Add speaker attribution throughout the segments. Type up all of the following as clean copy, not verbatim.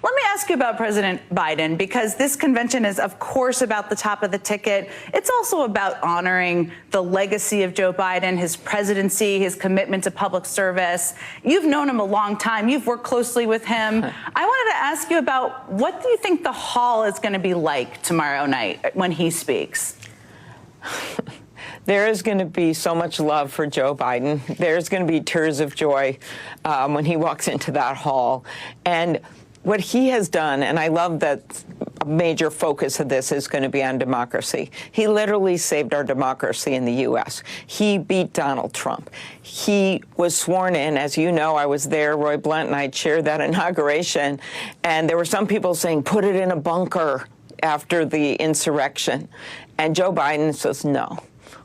Speaker 1: Let me ask you about President Biden, because this convention is, of course, about the top of the ticket. It's also about honoring the legacy of Joe Biden, his presidency, his commitment to public service. You've known him a long time. You've worked closely with him. I wanted to ask you about, what do you think the hall is going to be like tomorrow night when he speaks?
Speaker 2: There is going to be so much love for Joe Biden. There's going to be tears of joy when he walks into that hall. And what he has done, and I love that a major focus of this is going to be on democracy. He literally saved our democracy in the U.S. He beat Donald Trump. He was sworn in. As you know, I was there. Roy Blunt and I chaired that inauguration. And there were some people saying, put it in a bunker after the insurrection. And Joe Biden says, no.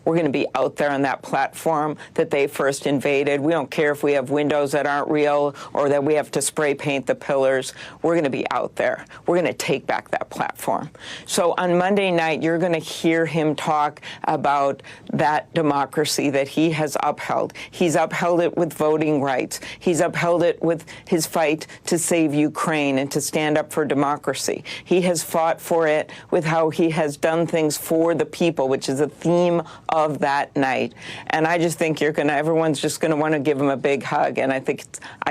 Speaker 2: We're going to be out there on that platform that they first invaded. We don't care if we have windows that aren't real or that we have to spray paint the pillars. We're going to be out there. We're going to take back that platform. So on Monday night, you're going to hear him talk about that democracy that he has upheld. He's upheld it with voting rights. He's upheld it with his fight to save Ukraine and to stand up for democracy. He has fought for it with how he has done things for the people, which is a theme of that night. And I just think everyone's just going to want to give him a big hug. And I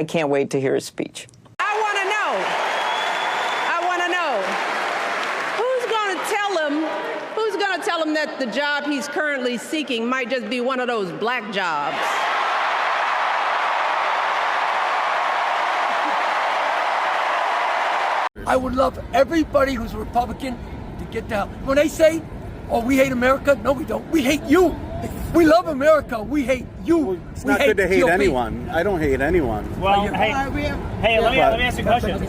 Speaker 2: can't wait to hear his speech.
Speaker 3: I want to know who's going to tell him that the job he's currently seeking might just be one of those black jobs.
Speaker 4: I would love everybody who's a Republican to get down. When they say, oh, we hate America. No, we don't. We hate you. We love America. We hate you.
Speaker 5: Well, it's not good to hate anyone. I don't hate anyone.
Speaker 6: Well, let me ask you a question.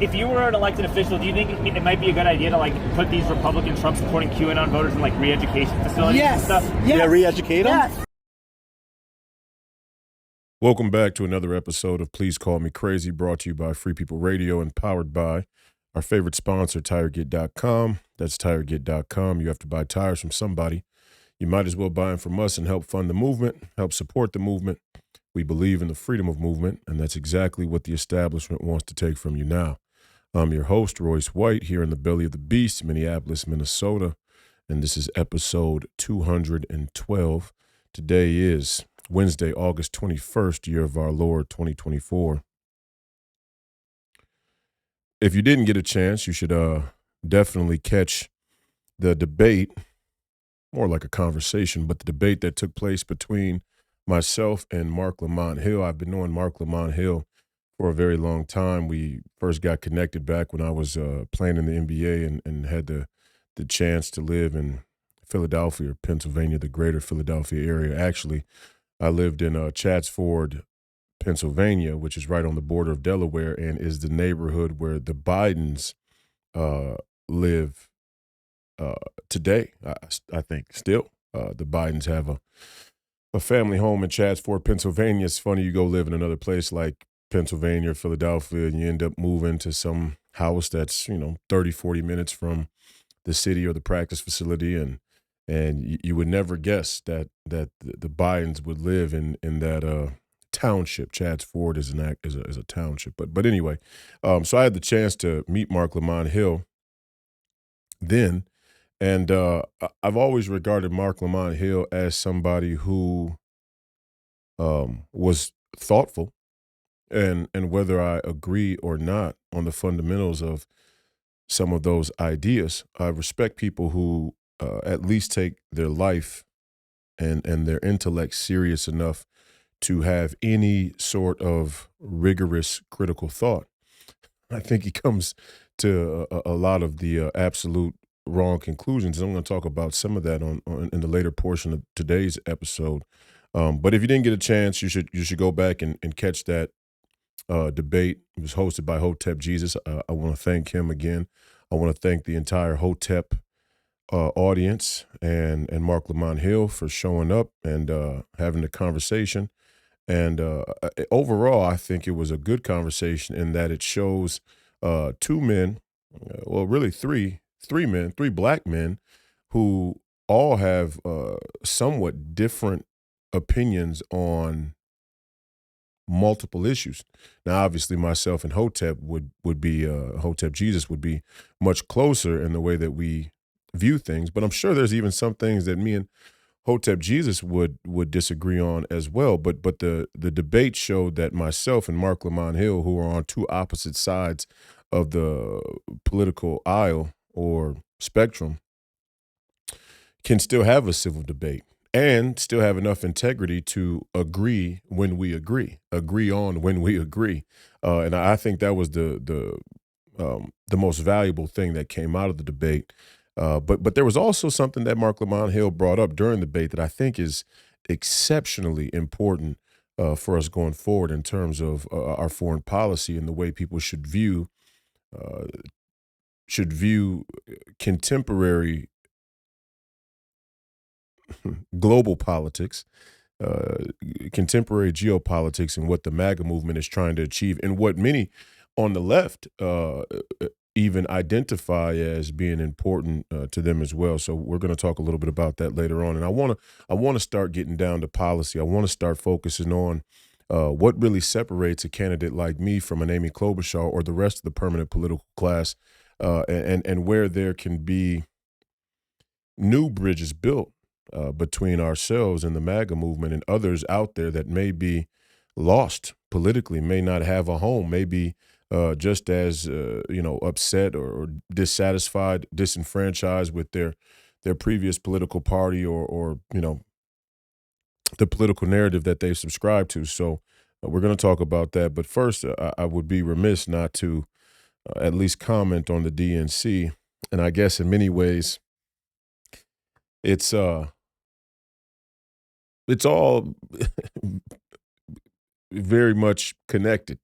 Speaker 6: If you were an elected official, do you think it might be a good idea to put these Republican Trump supporting QAnon voters in re-education facilities and stuff?
Speaker 5: Yes. Yeah, re-educate them?
Speaker 4: Yes.
Speaker 7: Welcome back to another episode of Please Call Me Crazy, brought to you by Free People Radio and powered by our favorite sponsor, TireGet.com. That's TireGet.com. You have to buy tires from somebody. You might as well buy them from us and help fund the movement, help support the movement. We believe in the freedom of movement, and that's exactly what the establishment wants to take from you now. I'm your host, Royce White, here in the belly of the beast, Minneapolis, Minnesota, and this is episode 212. Today is Wednesday, August 21st, year of our Lord, 2024. If you didn't get a chance, you should definitely catch the debate, more like a conversation, but the debate that took place between myself and Mark Lamont Hill. I've been knowing Mark Lamont Hill for a very long time. We first got connected back when I was playing in the NBA and had the chance to live in Philadelphia, Pennsylvania, the greater Philadelphia area. Actually, I lived in Chatsford, Pennsylvania, which is right on the border of Delaware and is the neighborhood where the Bidens live today. I think still the Bidens have a family home in Chatsford, Pennsylvania. It's funny, you go live in another place like Pennsylvania or Philadelphia and you end up moving to some house that's 30, 40 minutes from the city or the practice facility, and you would never guess that the Bidens would live in that township. Chatsford is a township, but anyway, so I had the chance to meet Mark Lamont Hill then, and I've always regarded Mark Lamont Hill as somebody who was thoughtful, and whether I agree or not on the fundamentals of some of those ideas, I respect people who at least take their life and their intellect serious enough to have any sort of rigorous critical thought. I think he comes to a lot of the absolute wrong conclusions. And I'm going to talk about some of that in the later portion of today's episode. But if you didn't get a chance, you should go back and catch that debate. It was hosted by Hotep Jesus. I want to thank him again. I want to thank the entire Hotep audience and Mark Lamont Hill for showing up and having the conversation. And overall, I think it was a good conversation in that it shows two men, well, really three black men who all have somewhat different opinions on multiple issues. Now, obviously, myself and Hotep Jesus would be much closer in the way that we view things. But I'm sure there's even some things that me and Hotep Jesus would disagree on as well. But the debate showed that myself and Mark Lamont Hill, who are on two opposite sides of the political aisle or spectrum, can still have a civil debate and still have enough integrity to agree when we agree on when we agree. And I think that was the most valuable thing that came out of the debate. But there was also something that Mark Lamont Hill brought up during the debate that I think is exceptionally important for us going forward in terms of our foreign policy and the way people should view contemporary global politics, contemporary geopolitics, and what the MAGA movement is trying to achieve, and what many on the left even identify as being important to them as well. So we're going to talk a little bit about that later on. And I want to start getting down to policy. I want to start focusing on what really separates a candidate like me from an Amy Klobuchar or the rest of the permanent political class, and where there can be new bridges built between ourselves and the MAGA movement and others out there that may be lost politically, may not have a home, may be just as upset or dissatisfied, disenfranchised with their previous political party or the political narrative that they subscribe to. So we're going to talk about that. But first, I would be remiss not to at least comment on the DNC. And I guess in many ways, it's all very much connected.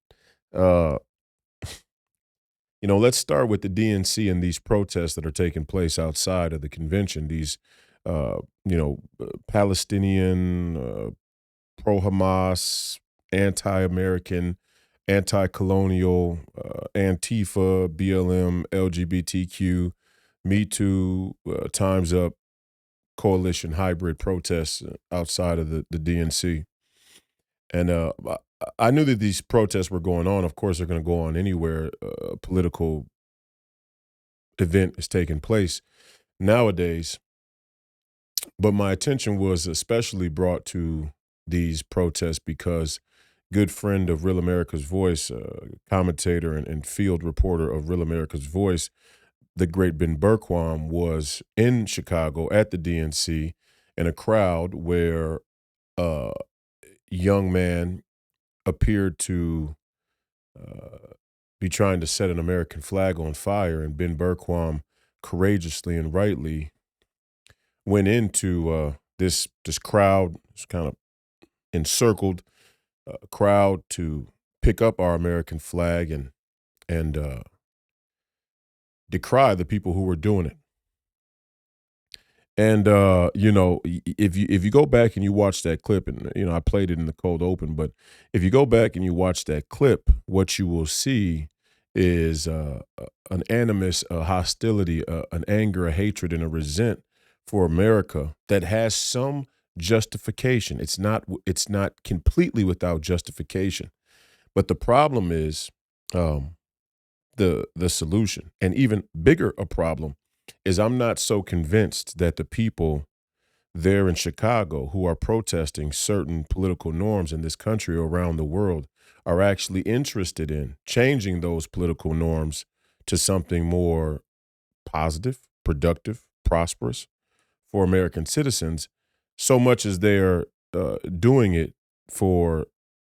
Speaker 7: Let's start with the DNC and these protests that are taking place outside of the convention. These, Palestinian, pro-Hamas, anti-American, anti-colonial, Antifa, BLM, LGBTQ, Me Too, Time's Up, coalition hybrid protests outside of the DNC. And I knew that these protests were going on. Of course, they're going to go on anywhere a political event is taking place nowadays. But my attention was especially brought to these protests because good friend of Real America's Voice, commentator and field reporter of Real America's Voice, the great Ben Bergquam, was in Chicago at the DNC in a crowd where a young man appeared to be trying to set an American flag on fire, and Ben Bergquam courageously and rightly went into this crowd, this kind of encircled crowd, to pick up our American flag and decry the people who were doing it. And if you go back and you watch that clip, and I played it in the cold open, but if you go back and you watch that clip, what you will see is an animus, a hostility, an anger, a hatred, and a resent for America that has some justification. It's not completely without justification, but the problem is the solution, and even bigger a problem is I'm not so convinced that the people there in Chicago who are protesting certain political norms in this country or around the world are actually interested in changing those political norms to something more positive, productive, prosperous for American citizens, so much as they're doing it for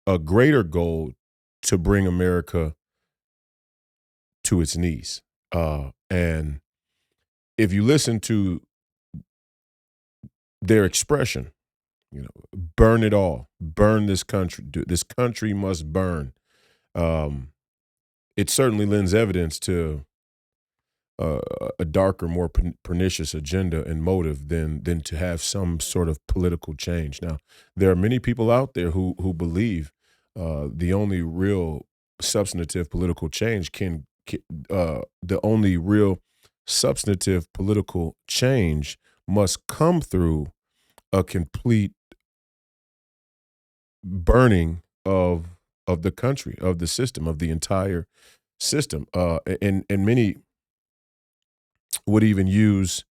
Speaker 7: a greater goal to bring America to its knees. And if you listen to their expression, burn it all, burn this country, this country must burn. It certainly lends evidence to a darker, more pernicious agenda and motive than to have some sort of political change. Now, there are many people out there who believe the only real substantive political change the only real substantive political change must come through a complete burning of of the country, of the system, of the entire system. And many would even use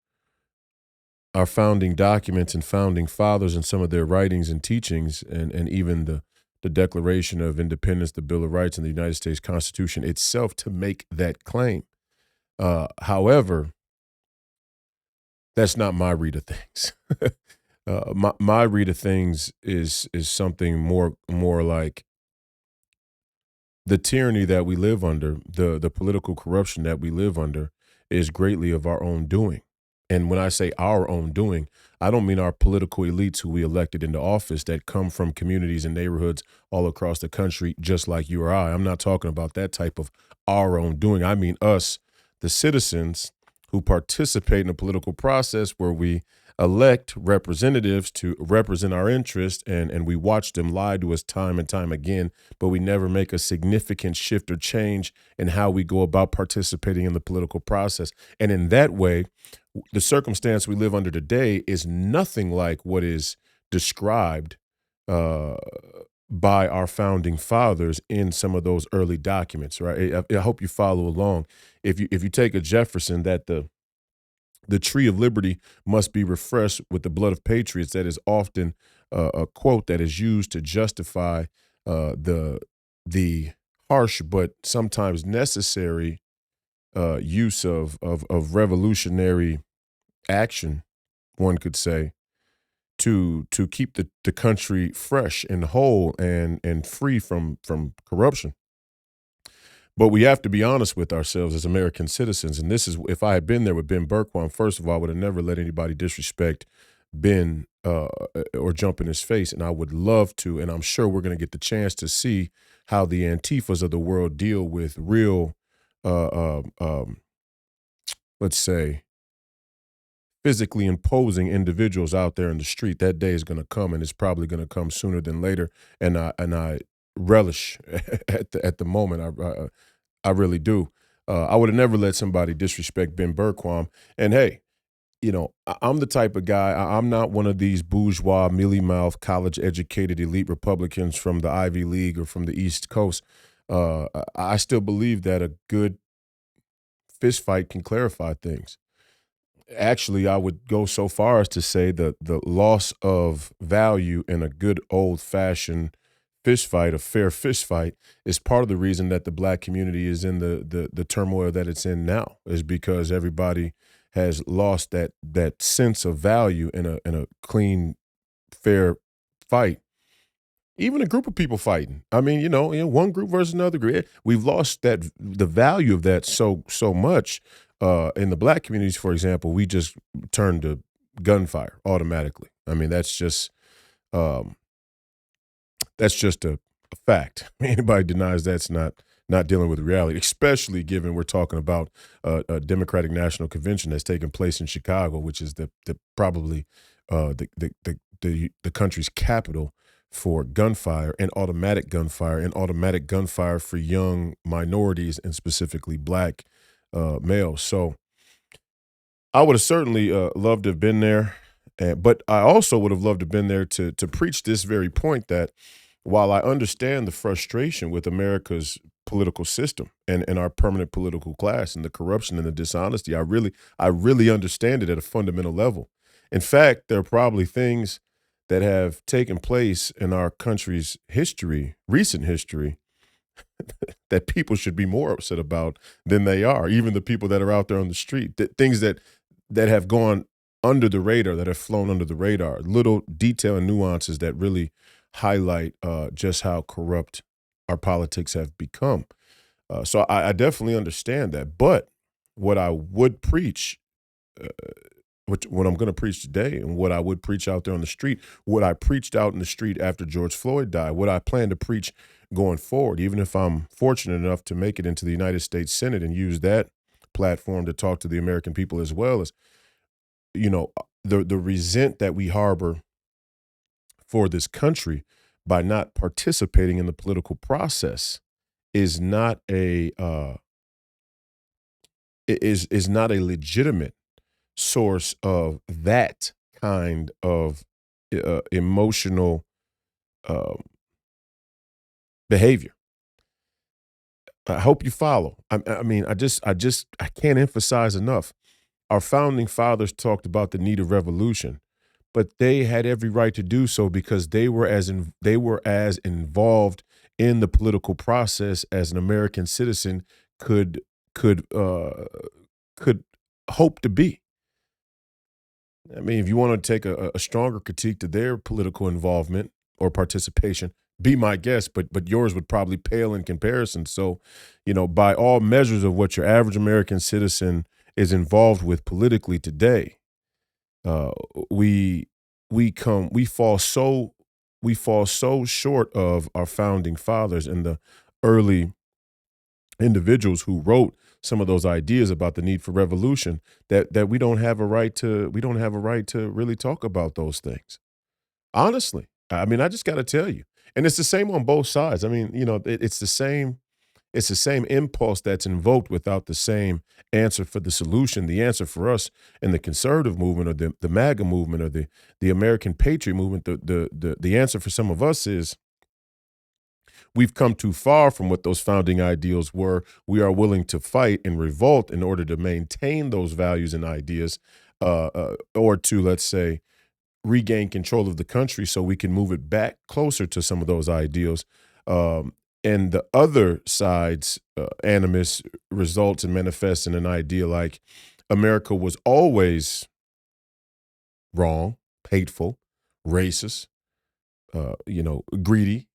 Speaker 7: our founding documents and founding fathers and some of their writings and teachings, and even the Declaration of Independence, the Bill of Rights, and the United States Constitution itself to make that claim. However, that's not my read of things. My read of things is something more like the tyranny that we live under, the political corruption that we live under is greatly of our own doing. And when I say our own doing, I don't mean our political elites who we elected into office that come from communities and neighborhoods all across the country, just like you or I. I'm not talking about that type of our own doing. I mean us, the citizens who participate in the political process where we elect representatives to represent our interests, and we watch them lie to us time and time again, but we never make a significant shift or change in how we go about participating in the political process. And in that way, the circumstance we live under today is nothing like what is described by our founding fathers in some of those early documents, right? I hope you follow along. If you take a Jefferson, that the tree of liberty must be refreshed with the blood of patriots, that is often a quote that is used to justify the harsh but sometimes necessary use of revolutionary action, one could say, to keep the country fresh and whole and free from corruption. But we have to be honest with ourselves as American citizens. And this is, if I had been there with Ben Bergquam, first of all, I would have never let anybody disrespect Ben or jump in his face. And I would love to, and I'm sure we're going to get the chance to see how the Antifas of the world deal with real, let's say, physically imposing individuals out there in the street. That day is going to come, and it's probably going to come sooner than later. And I relish at the moment. I really do. I would have never let somebody disrespect Ben Bergquam. And hey, you know, I'm the type of guy, I'm not one of these bourgeois, mealy-mouthed, college-educated elite Republicans from the Ivy League or from the East Coast. I still believe that a good fistfight can clarify things. Actually, I would go so far as to say that the loss of value in a good old-fashioned fist fight, a fair fist fight, is part of the reason that the black community is in the turmoil that it's in now, is because everybody has lost that sense of value in a clean, fair fight. Even a group of people fighting. I mean, you know, one group versus another group. We've lost the value of that so much. In the black communities, for example, we just turn to gunfire automatically. I mean, that's just a fact. Anybody denies that's not dealing with reality, especially given we're talking about a Democratic National Convention that's taking place in Chicago, which is probably the country's capital for gunfire and automatic gunfire for young minorities and specifically black males. So I would have certainly loved to have been there, but I also would have loved to have been there to preach this very point that while I understand the frustration with America's political system and our permanent political class and the corruption and the dishonesty, I really understand it at a fundamental level. In fact, there are probably things that have taken place in our country's history, recent history, that people should be more upset about than they are, even the people that are out there on the street, things that have gone under the radar, that have flown under the radar, little detail and nuances that really highlight just how corrupt our politics have become. So I definitely understand that. But what I would preach, what I'm going to preach today, and what I would preach out there on the street, what I preached out in the street after George Floyd died, what I plan to preach going forward, even if I'm fortunate enough to make it into the United States Senate and use that platform to talk to the American people as well, as, you know, the resent that we harbor for this country by not participating in the political process is not a is not a legitimate source of that kind of emotional behavior. I hope you follow. I mean, I can't emphasize enough. Our founding fathers talked about the need of revolution, but they had every right to do so because they were as involved in the political process as an American citizen could could uh, could hope to be. I mean, if you want to take a stronger critique to their political involvement or participation, be my guest, but yours would probably pale in comparison. So, by all measures of what your average American citizen is involved with politically today, uh, we we fall so short of our founding fathers and the early individuals who wrote some of those ideas about the need for revolution that we don't have a right to really talk about those things. Honestly, I mean, I just got to tell you, and it's the same on both sides. I mean, it's the same impulse that's invoked without the same answer for the solution. The answer for us in the conservative movement or the MAGA movement or the American Patriot movement, the answer for some of us is we've come too far from what those founding ideals were. We are willing to fight and revolt in order to maintain those values and ideas, or to, let's say, regain control of the country so we can move it back closer to some of those ideals. And the other side's animus results and manifests in an idea like America was always wrong, hateful, racist, greedy,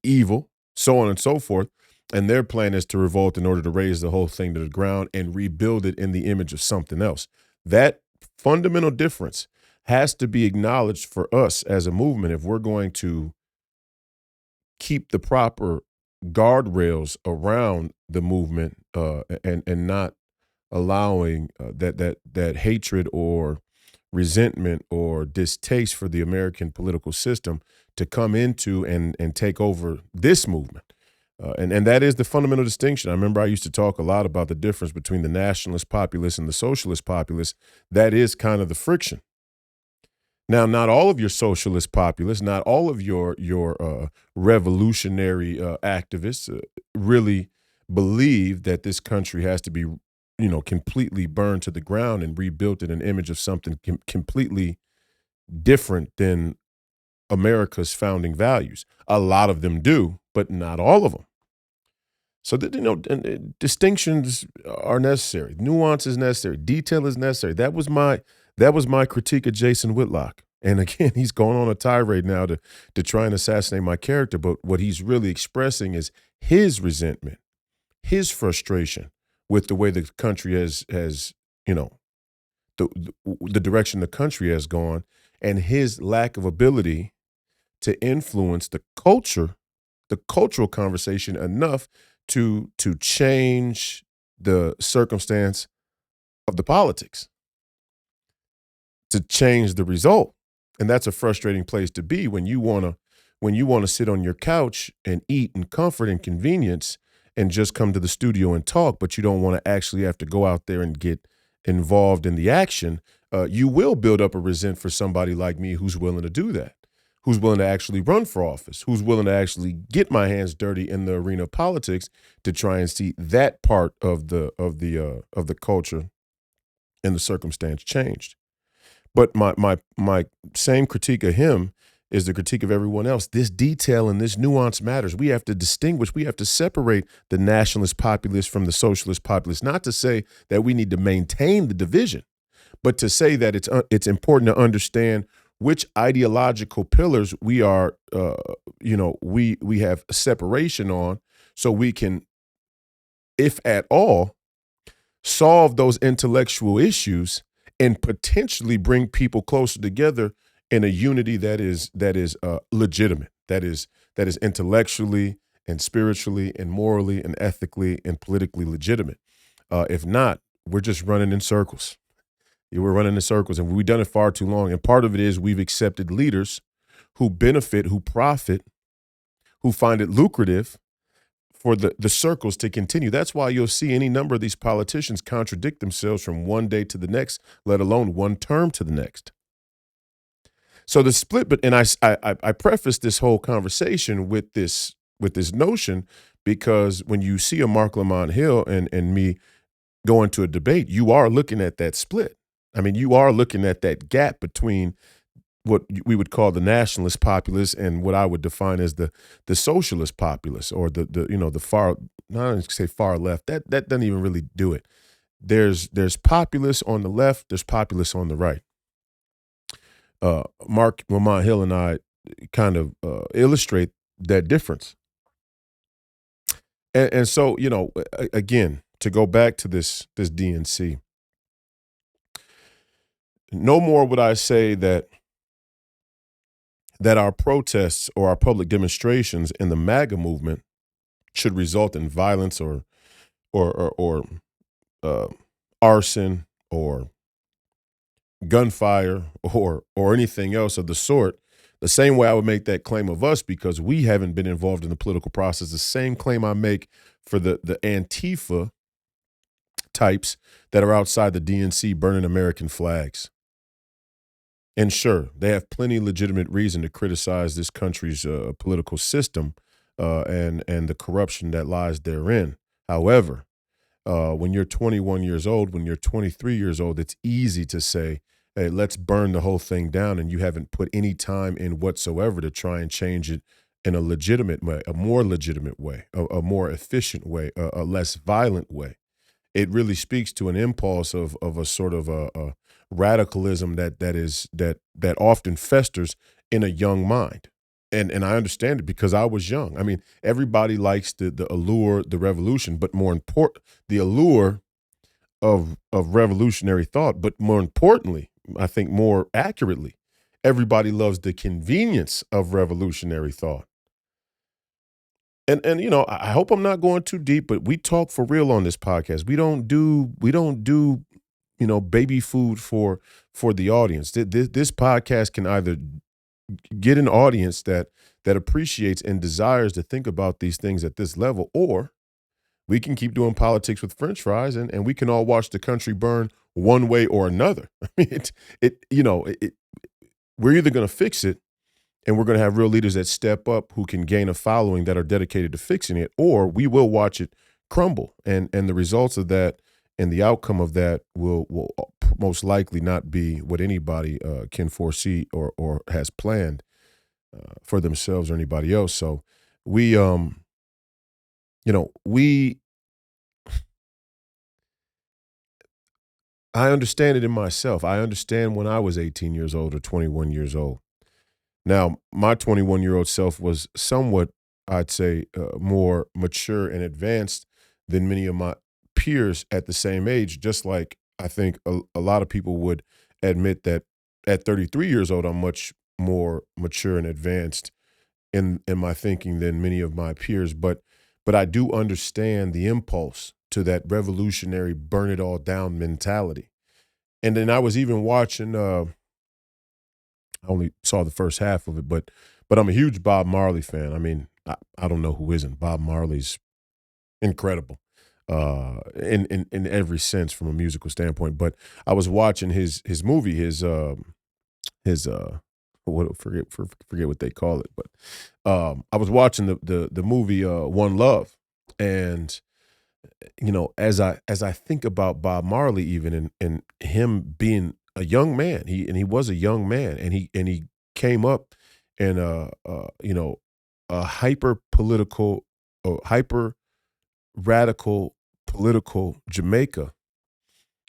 Speaker 7: evil, so on and so forth. And their plan is to revolt in order to raise the whole thing to the ground and rebuild it in the image of something else. That fundamental difference has to be acknowledged for us as a movement if we're going to keep the proper guardrails around the movement, and not allowing that hatred or resentment or distaste for the American political system to come into and take over this movement. And that is the fundamental distinction. I remember I used to talk a lot about the difference between the nationalist populace and the socialist populace. That is kind of the friction. Now, not all of your socialist populists, not all of your revolutionary activists really believe that this country has to be, completely burned to the ground and rebuilt in an image of something completely different than America's founding values. A lot of them do, but not all of them. So that, distinctions are necessary, nuance is necessary, detail is necessary. That was my critique of Jason Whitlock. And again, he's going on a tirade now to try and assassinate my character. But what he's really expressing is his resentment, his frustration with the way the country has the direction the country has gone, and his lack of ability to influence the cultural conversation enough to change the circumstance of the politics, to change the result. And that's a frustrating place to be when you want to sit on your couch and eat in comfort and convenience and just come to the studio and talk, but you don't want to actually have to go out there and get involved in the action. You will build up a resent for somebody like me who's willing to do that, who's willing to actually run for office, who's willing to actually get my hands dirty in the arena of politics to try and see that part of the culture and the circumstance changed. But my same critique of him is the critique of everyone else. This detail and this nuance matters. We have to distinguish. We have to separate the nationalist populace from the socialist populace. Not to say that we need to maintain the division, but to say that it's important to understand which ideological pillars we are, we have separation on, so we can, if at all, solve those intellectual issues and potentially bring people closer together in a unity that is legitimate, that is intellectually and spiritually and morally and ethically and politically legitimate. If not, we're just running in circles. We're running in circles, and we've done it far too long. And part of it is we've accepted leaders who benefit, who profit, who find it lucrative for the circles to continue. That's why you'll see any number of these politicians contradict themselves from one day to the next, let alone one term to the next. So the split, and I preface this whole conversation with with this notion, because when you see a Mark Lamont Hill and me go into a debate, you are looking at that split. I mean, you are looking at that gap between what we would call the nationalist populace and what I would define as the socialist populace, or the far, not going to say far left. That doesn't even really do it. There's populists on the left, there's populists on the right. Mark Lamont Hill and I kind of illustrate that difference. And so, again, to go back to this DNC, no more would I say that our protests or our public demonstrations in the MAGA movement should result in violence or arson or gunfire or anything else of the sort. The same way I would make that claim of us, because we haven't been involved in the political process, the same claim I make for the Antifa types that are outside the DNC burning American flags. And sure, they have plenty of legitimate reason to criticize this country's political system and the corruption that lies therein. However, when you're 21 years old, when you're 23 years old, it's easy to say, hey, let's burn the whole thing down, and you haven't put any time in whatsoever to try and change it in a legitimate way, a more legitimate way, a more efficient way, a less violent way. It really speaks to an impulse of a sort of a radicalism that often festers in a young mind. And I understand it because I was young. I mean, everybody likes the allure, the revolution, but more important, the allure of revolutionary thought. But more importantly, I think more accurately, everybody loves the convenience of revolutionary thought. And I hope I'm not going too deep, but we talk for real on this podcast. We don't do baby food for the audience. This podcast can either get an audience that appreciates and desires to think about these things at this level, or we can keep doing politics with French fries and we can all watch the country burn one way or another. I mean, we're either going to fix it, and we're going to have real leaders that step up who can gain a following that are dedicated to fixing it, or we will watch it crumble. And the results of that and the outcome of that will most likely not be what anybody can foresee or has planned for themselves or anybody else. So I understand it in myself. I understand when I was 18 years old or 21 years old. Now, my 21-year-old self was somewhat, I'd say, more mature and advanced than many of my peers at the same age, just like I think a lot of people would admit that at 33 years old, I'm much more mature and advanced in my thinking than many of my peers. But I do understand the impulse to that revolutionary burn it all down mentality. And then I was even watching I only saw the first half of it, but I'm a huge Bob Marley fan. I mean, I don't know who isn't. Bob Marley's incredible in every sense from a musical standpoint. But I was watching his movie, forget what they call it, but I was watching the movie One Love, and as I think about Bob Marley, even and him being a young man, he was a young man, and he came up in a hyper political, hyper radical political Jamaica,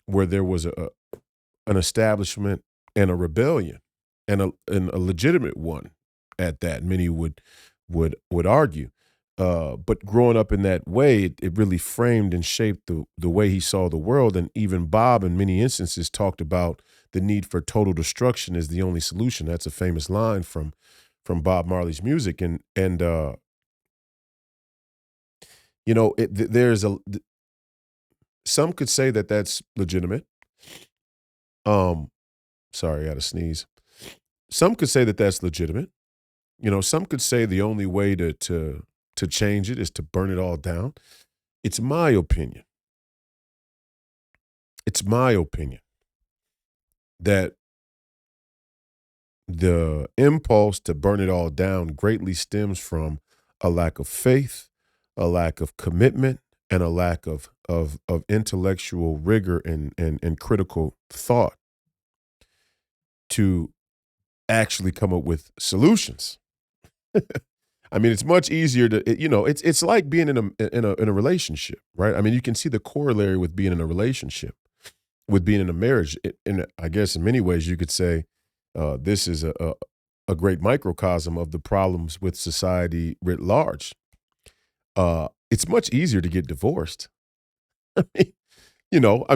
Speaker 7: where there was an establishment and a rebellion, and a legitimate one at that. Many would argue. But growing up in that way, it really framed and shaped the way he saw the world. And even Bob, in many instances, talked about the need for total destruction is the only solution. That's a famous line from Bob Marley's music. Some could say that that's legitimate. Sorry, I had to sneeze. Some could say that that's legitimate. Some could say the only way to change it is to burn it all down. It's my opinion. It's my opinion that the impulse to burn it all down greatly stems from a lack of faith, a lack of commitment, and a lack of intellectual rigor and critical thought to actually come up with solutions. I mean, it's much easier to, it's like being in a relationship, right? I mean, you can see the corollary with being in a relationship, with being in a marriage. And I guess in many ways you could say this is a great microcosm of the problems with society writ large. It's much easier to get divorced. I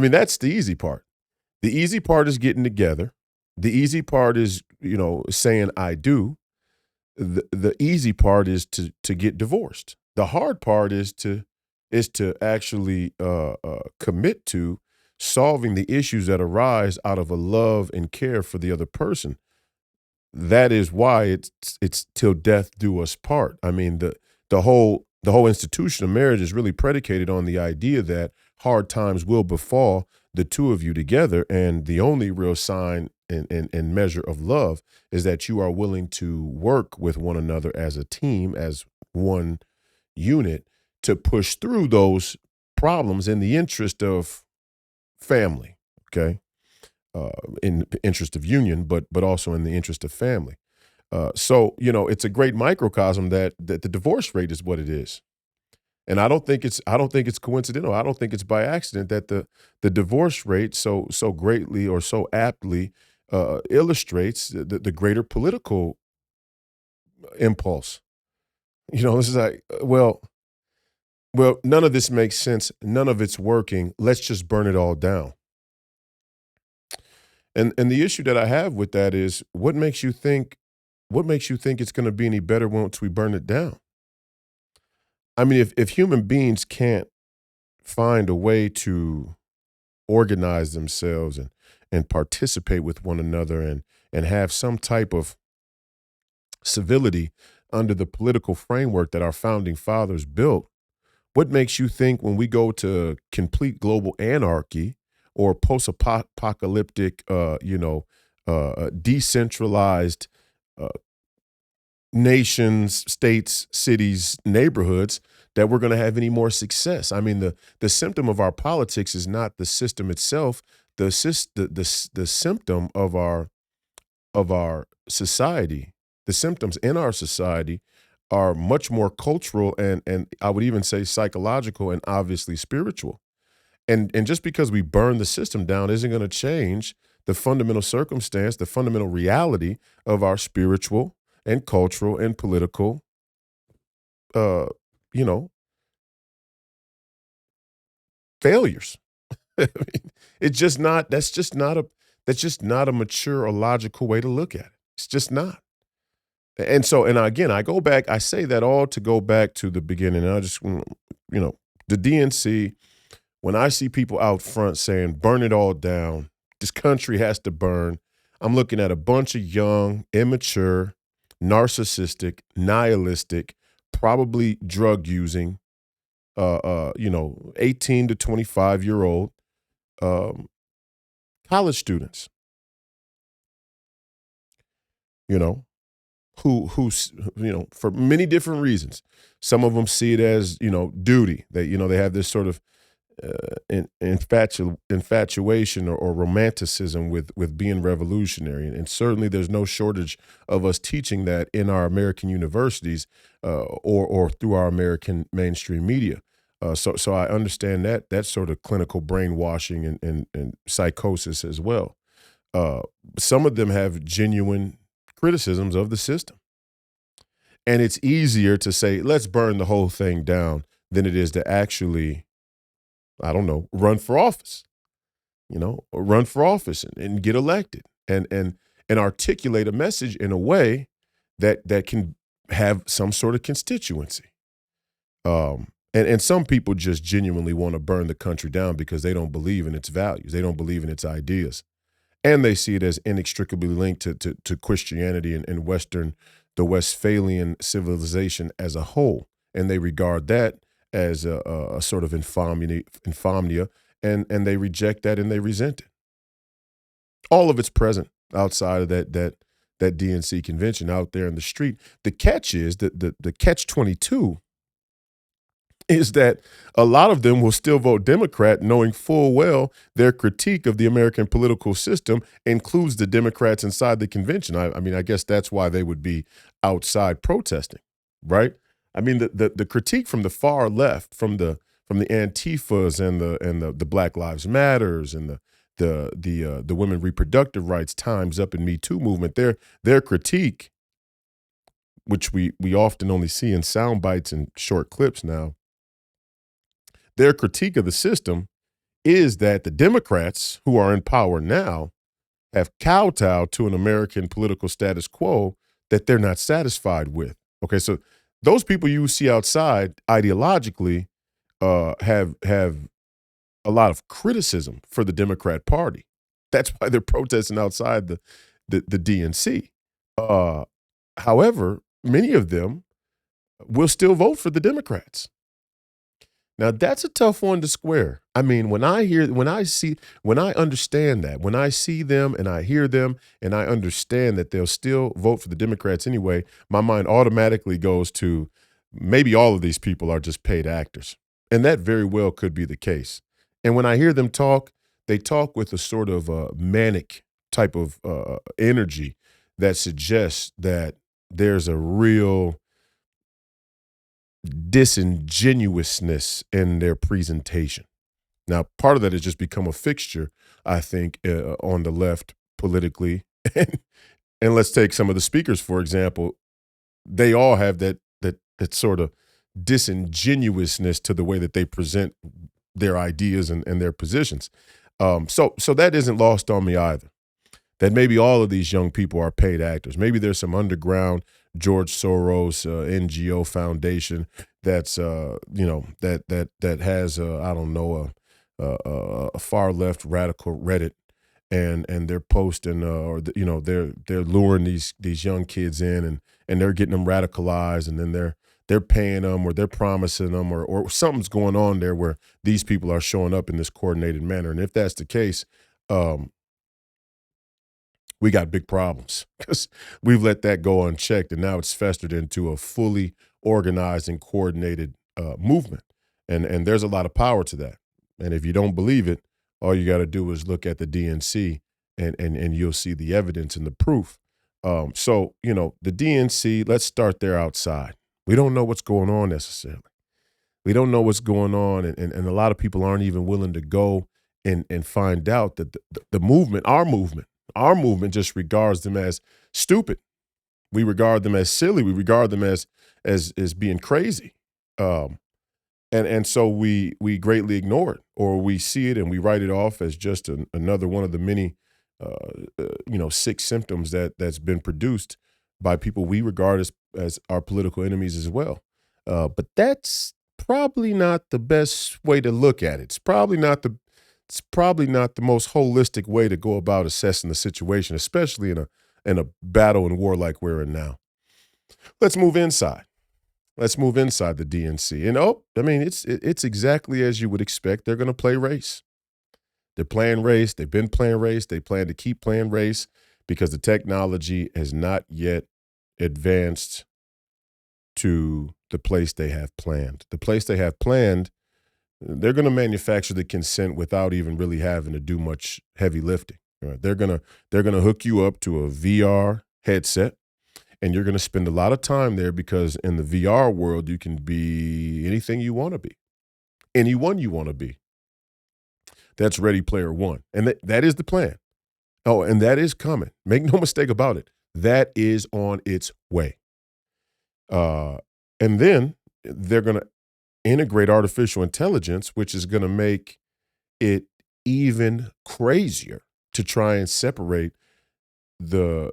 Speaker 7: mean, that's the easy part. The easy part is getting together. The easy part is, saying I do. The easy part is to get divorced. The hard part is to actually commit to solving the issues that arise out of a love and care for the other person. That is why it's till death do us part. I mean, the whole institution of marriage is really predicated on the idea that hard times will befall the two of you together, and the only real sign and measure of love is that you are willing to work with one another as a team, as one unit, to push through those problems in the interest of family, okay? In the interest of union, but also in the interest of family. So, it's a great microcosm that the divorce rate is what it is. And I don't think it's coincidental. I don't think it's by accident that the divorce rate so greatly or so aptly illustrates the greater political impulse. This is like, well, none of this makes sense. None of it's working. Let's just burn it all down. And the issue that I have with that is what makes you think it's going to be any better once we burn it down? I mean, if human beings can't find a way to organize themselves and participate with one another and have some type of civility under the political framework that our founding fathers built, what makes you think when we go to complete global anarchy or post-apocalyptic, decentralized nations, states, cities, neighborhoods, that we're going to have any more success? I mean, the symptom of our politics is not the system itself. The symptom of our society, the symptoms in our society are much more cultural and I would even say psychological and obviously spiritual. And just because we burn the system down isn't going to change the fundamental circumstance, the fundamental reality of our spiritual and cultural and political, failures. I mean, that's just not a mature or logical way to look at it. It's just not. And so, and again, I say that all to go back to the beginning. And I just, the DNC, when I see people out front saying, burn it all down, this country has to burn, I'm looking at a bunch of young, immature, narcissistic, nihilistic, probably drug using, 18 to 25-year-old college students, who for many different reasons. Some of them see it as, duty. They have this sort of infatuation or romanticism with being revolutionary. And certainly there's no shortage of us teaching that in our American universities or through our American mainstream media. So I understand that sort of clinical brainwashing and psychosis as well. Some of them have genuine criticisms of the system. And it's easier to say, let's burn the whole thing down than it is to actually, run for office, run for office and get elected and articulate a message in a way that can have some sort of constituency. And some people just genuinely want to burn the country down because they don't believe in its values. They don't believe in its ideas. And they see it as inextricably linked to Christianity and the Westphalian civilization as a whole. And they regard that as a sort of infamia, and they reject that and they resent it. All of it's present outside of that that DNC convention out there in the street. The catch is that the catch 22 is that a lot of them will still vote Democrat, knowing full well their critique of the American political system includes the Democrats inside the convention. I mean, I guess that's why they would be outside protesting, right? I mean, the critique from the far left, from the Antifas and the Black Lives Matters and the women reproductive rights Time's Up and Me Too movement, their critique, which we often only see in sound bites and short clips now, their critique of the system is that the Democrats who are in power now have kowtowed to an American political status quo that they're not satisfied with. Okay, so those people you see outside ideologically have a lot of criticism for the Democrat Party. That's why they're protesting outside the DNC. However, many of them will still vote for the Democrats. Now, that's a tough one to square. I mean, when I understand that, when I see them and I hear them and I understand that they'll still vote for the Democrats anyway, my mind automatically goes to maybe all of these people are just paid actors. And that very well could be the case. And when I hear them talk, they talk with a sort of manic type of energy that suggests that there's a real disingenuousness in their presentation. Now, part of that has just become a fixture, I think, on the left politically. And let's take some of the speakers, for example. They all have that sort of disingenuousness to the way that they present their ideas and their positions. So that isn't lost on me either. That maybe all of these young people are paid actors. Maybe there's some underground George Soros NGO foundation that's that has I don't know a far left radical Reddit, and they're posting they're luring these young kids in and they're getting them radicalized, and then they're paying them or they're promising them or something's going on there where these people are showing up in this coordinated manner. And if that's the case, we got big problems because we've let that go unchecked, and now it's festered into a fully organized and coordinated movement. And there's a lot of power to that. And if you don't believe it, all you got to do is look at the DNC and you'll see the evidence and the proof. So, the DNC, let's start there outside. We don't know what's going on necessarily. We don't know what's going on, and a lot of people aren't even willing to go and find out that the movement, our movement just regards them as stupid. We regard them as silly. We regard them as being crazy. And so we greatly ignore it, or we see it and we write it off as just another one of the many, sick symptoms that's been produced by people we regard as our political enemies as well. But that's probably not the best way to look at it. It's probably not the most holistic way to go about assessing the situation, especially in a battle and war like we're in now. Let's move inside. Let's move inside the DNC. And it's exactly as you would expect. They're going to play race. They're playing race. They've been playing race. They plan to keep playing race because the technology has not yet advanced to the place they have planned. The place they have planned, they're going to manufacture the consent without even really having to do much heavy lifting. Right? They're going to hook you up to a VR headset, and you're going to spend a lot of time there because in the VR world, you can be anything you want to be, anyone you want to be. That's Ready Player One, and that is the plan. Oh, and that is coming. Make no mistake about it. That is on its way. And then they're going to integrate artificial intelligence, which is going to make it even crazier to try and separate the,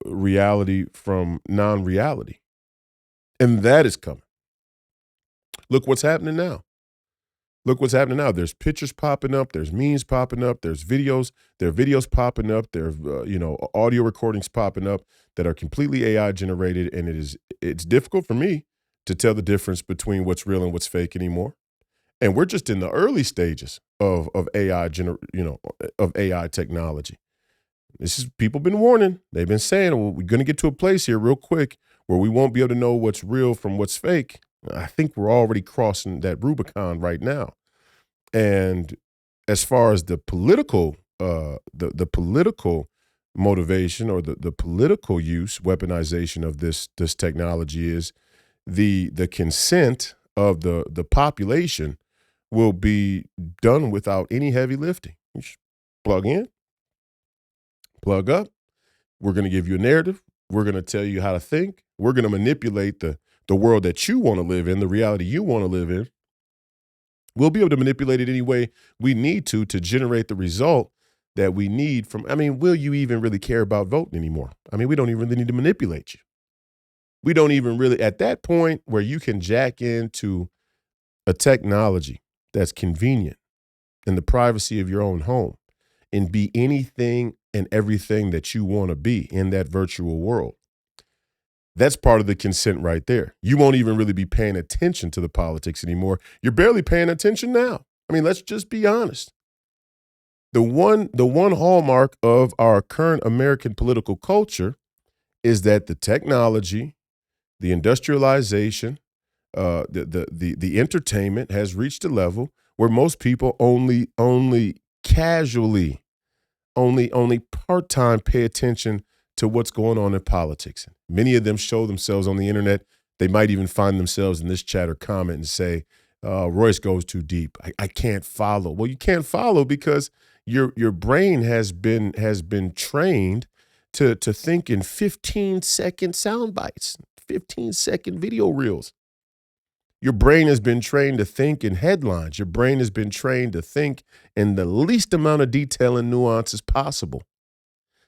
Speaker 7: reality from non-reality. And that is coming. Look what's happening now. There's pictures popping up. There's memes popping up. There's videos. There are videos popping up. There are, audio recordings popping up that are completely AI generated. And it's difficult for me to tell the difference between what's real and what's fake anymore. And we're just in the early stages of AI, of AI technology. This is people been warning. They've been saying, well, we're going to get to a place here real quick where we won't be able to know what's real from what's fake. I think we're already crossing that Rubicon right now. And as far as the political, the political motivation or the political use, weaponization of this technology is the consent of the population will be done without any heavy lifting. You just plug in, plug up. We're going to give you a narrative. We're going to tell you how to think. We're going to manipulate the world that you want to live in, the reality you want to live in. We'll be able to manipulate it any way we need to generate the result that we need from, I mean, will you even really care about voting anymore? I mean, we don't even really need to manipulate you. We don't even really, at that point where you can jack into a technology that's convenient in the privacy of your own home and be anything and everything that you want to be in that virtual world. That's part of the consent right there. You won't even really be paying attention to the politics anymore. You're barely paying attention now. I mean, let's just be honest. The one hallmark of our current American political culture is that the technology, the industrialization, the entertainment has reached a level where most people only casually, only part-time pay attention to what's going on in politics. Many of them show themselves on the internet. They might even find themselves in this chat or comment and say, Royce goes too deep. I can't follow. Well, you can't follow because your brain has been trained to think in 15-second sound bites, 15-second video reels. Your brain has been trained to think in headlines. Your brain has been trained to think in the least amount of detail and nuance as possible.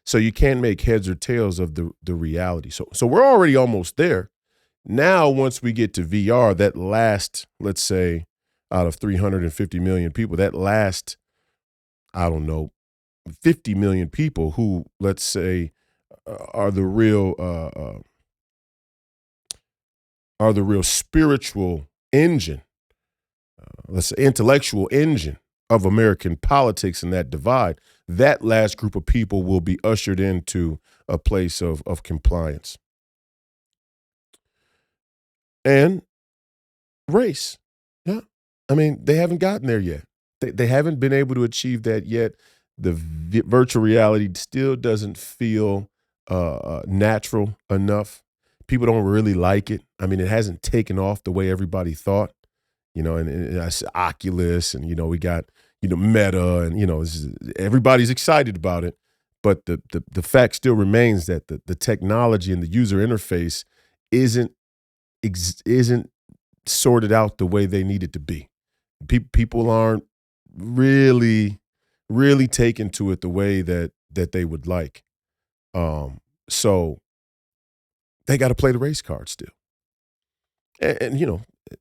Speaker 7: So you can't make heads or tails of the reality. So we're already almost there. Now, once we get to VR, that last, let's say, out of 350 million people, that last, I don't know, 50 million people who, let's say, are the real spiritual engine, let's say intellectual engine of American politics and that divide, that last group of people will be ushered into a place of compliance. And race. Yeah. I mean, they haven't gotten there yet. They haven't been able to achieve that yet. The virtual reality still doesn't feel natural enough. People don't really like it. I mean, it hasn't taken off the way everybody thought, and I said Oculus and, we got, Meta and, everybody's excited about it. But the fact still remains that the technology and the user interface isn't sorted out the way they need it to be. People aren't really taken to it the way that they would like. So they got to play the race card still. And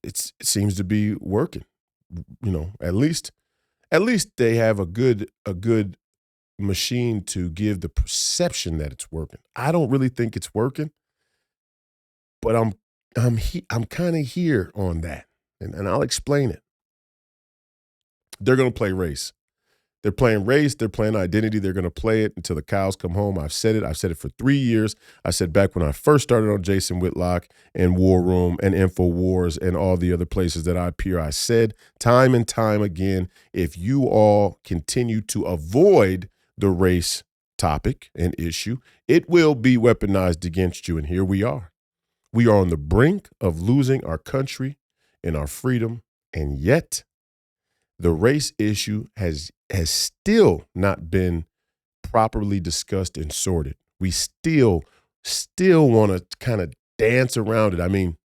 Speaker 7: it seems to be working. At least they have a good machine to give the perception that it's working. I don't really think it's working, but I'm kind of here on that, and I'll explain it. They're going to play race. They're playing race. They're playing identity. They're going to play it until the cows come home. I've said it. I've said it for 3 years. I said back when I first started on Jason Whitlock and War Room and InfoWars and all the other places that I appear, I said time and time again, if you all continue to avoid the race topic and issue, it will be weaponized against you. And here we are. We are on the brink of losing our country and our freedom. And yet the race issue has still not been properly discussed and sorted. We still want to kind of dance around it. I mean,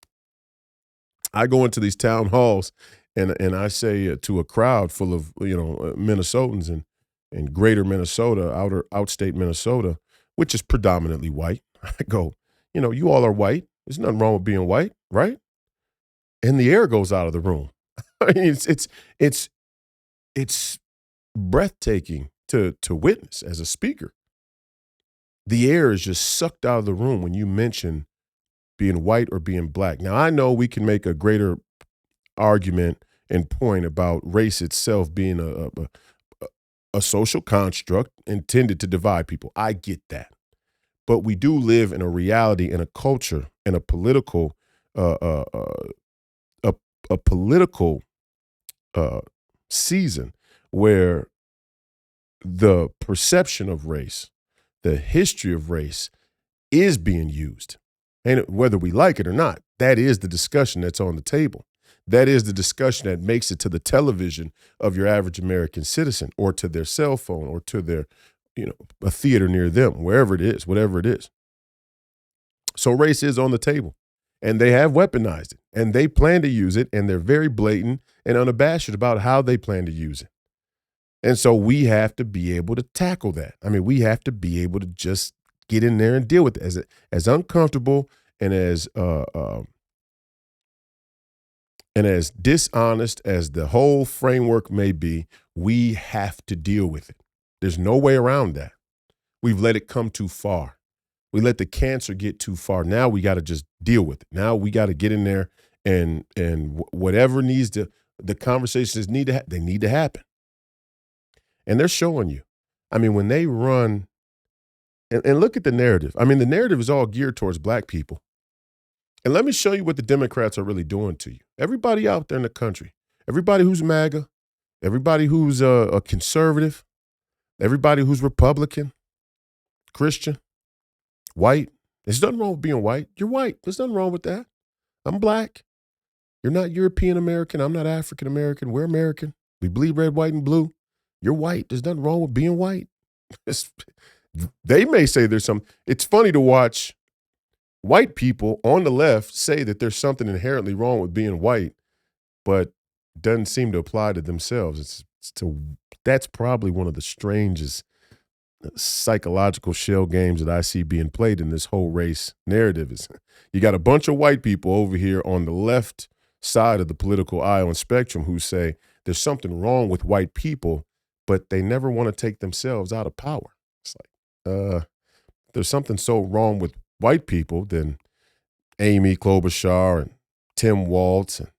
Speaker 7: I go into these town halls and I say to a crowd full of, Minnesotans and greater Minnesota, outstate Minnesota, which is predominantly white. I go, you all are white. There's nothing wrong with being white, right? And the air goes out of the room. I mean, it's breathtaking to witness as a speaker. The air is just sucked out of the room when you mention being white or being black. Now, I know we can make a greater argument and point about race itself being a social construct intended to divide people. I get that. But we do live in a reality, in a culture, in a political, a political season where the perception of race, the history of race is being used. And whether we like it or not, that is the discussion that's on the table. That is the discussion that makes it to the television of your average American citizen, or to their cell phone, or to their, a theater near them, wherever it is, whatever it is. So race is on the table, and they have weaponized it, and they plan to use it, and they're very blatant and unabashed about how they plan to use it. And so we have to be able to tackle that. I mean, we have to be able to just get in there and deal with it. As uncomfortable and as dishonest as the whole framework may be, we have to deal with it. There's no way around that. We've let it come too far. We let the cancer get too far. Now we got to just deal with it. Now we got to get in there and whatever needs to, the conversations need to happen. And they're showing you. I mean, when they run, and look at the narrative. I mean, the narrative is all geared towards black people. And let me show you what the Democrats are really doing to you. Everybody out there in the country, everybody who's MAGA, everybody who's a conservative, everybody who's Republican, Christian, white. There's nothing wrong with being white. You're white. There's nothing wrong with that. I'm black. You're not European American. I'm not African American. We're American. We bleed red, white, and blue. You're white. There's nothing wrong with being white. They may say there's some. It's funny to watch white people on the left say that there's something inherently wrong with being white, but doesn't seem to apply to themselves. That's probably one of the strangest psychological shell games that I see being played in this whole race narrative. Is you got a bunch of white people over here on the left side of the political aisle and spectrum who say there's something wrong with white people, but they never want to take themselves out of power. It's like, there's something so wrong with white people, then Amy Klobuchar and Tim Walz and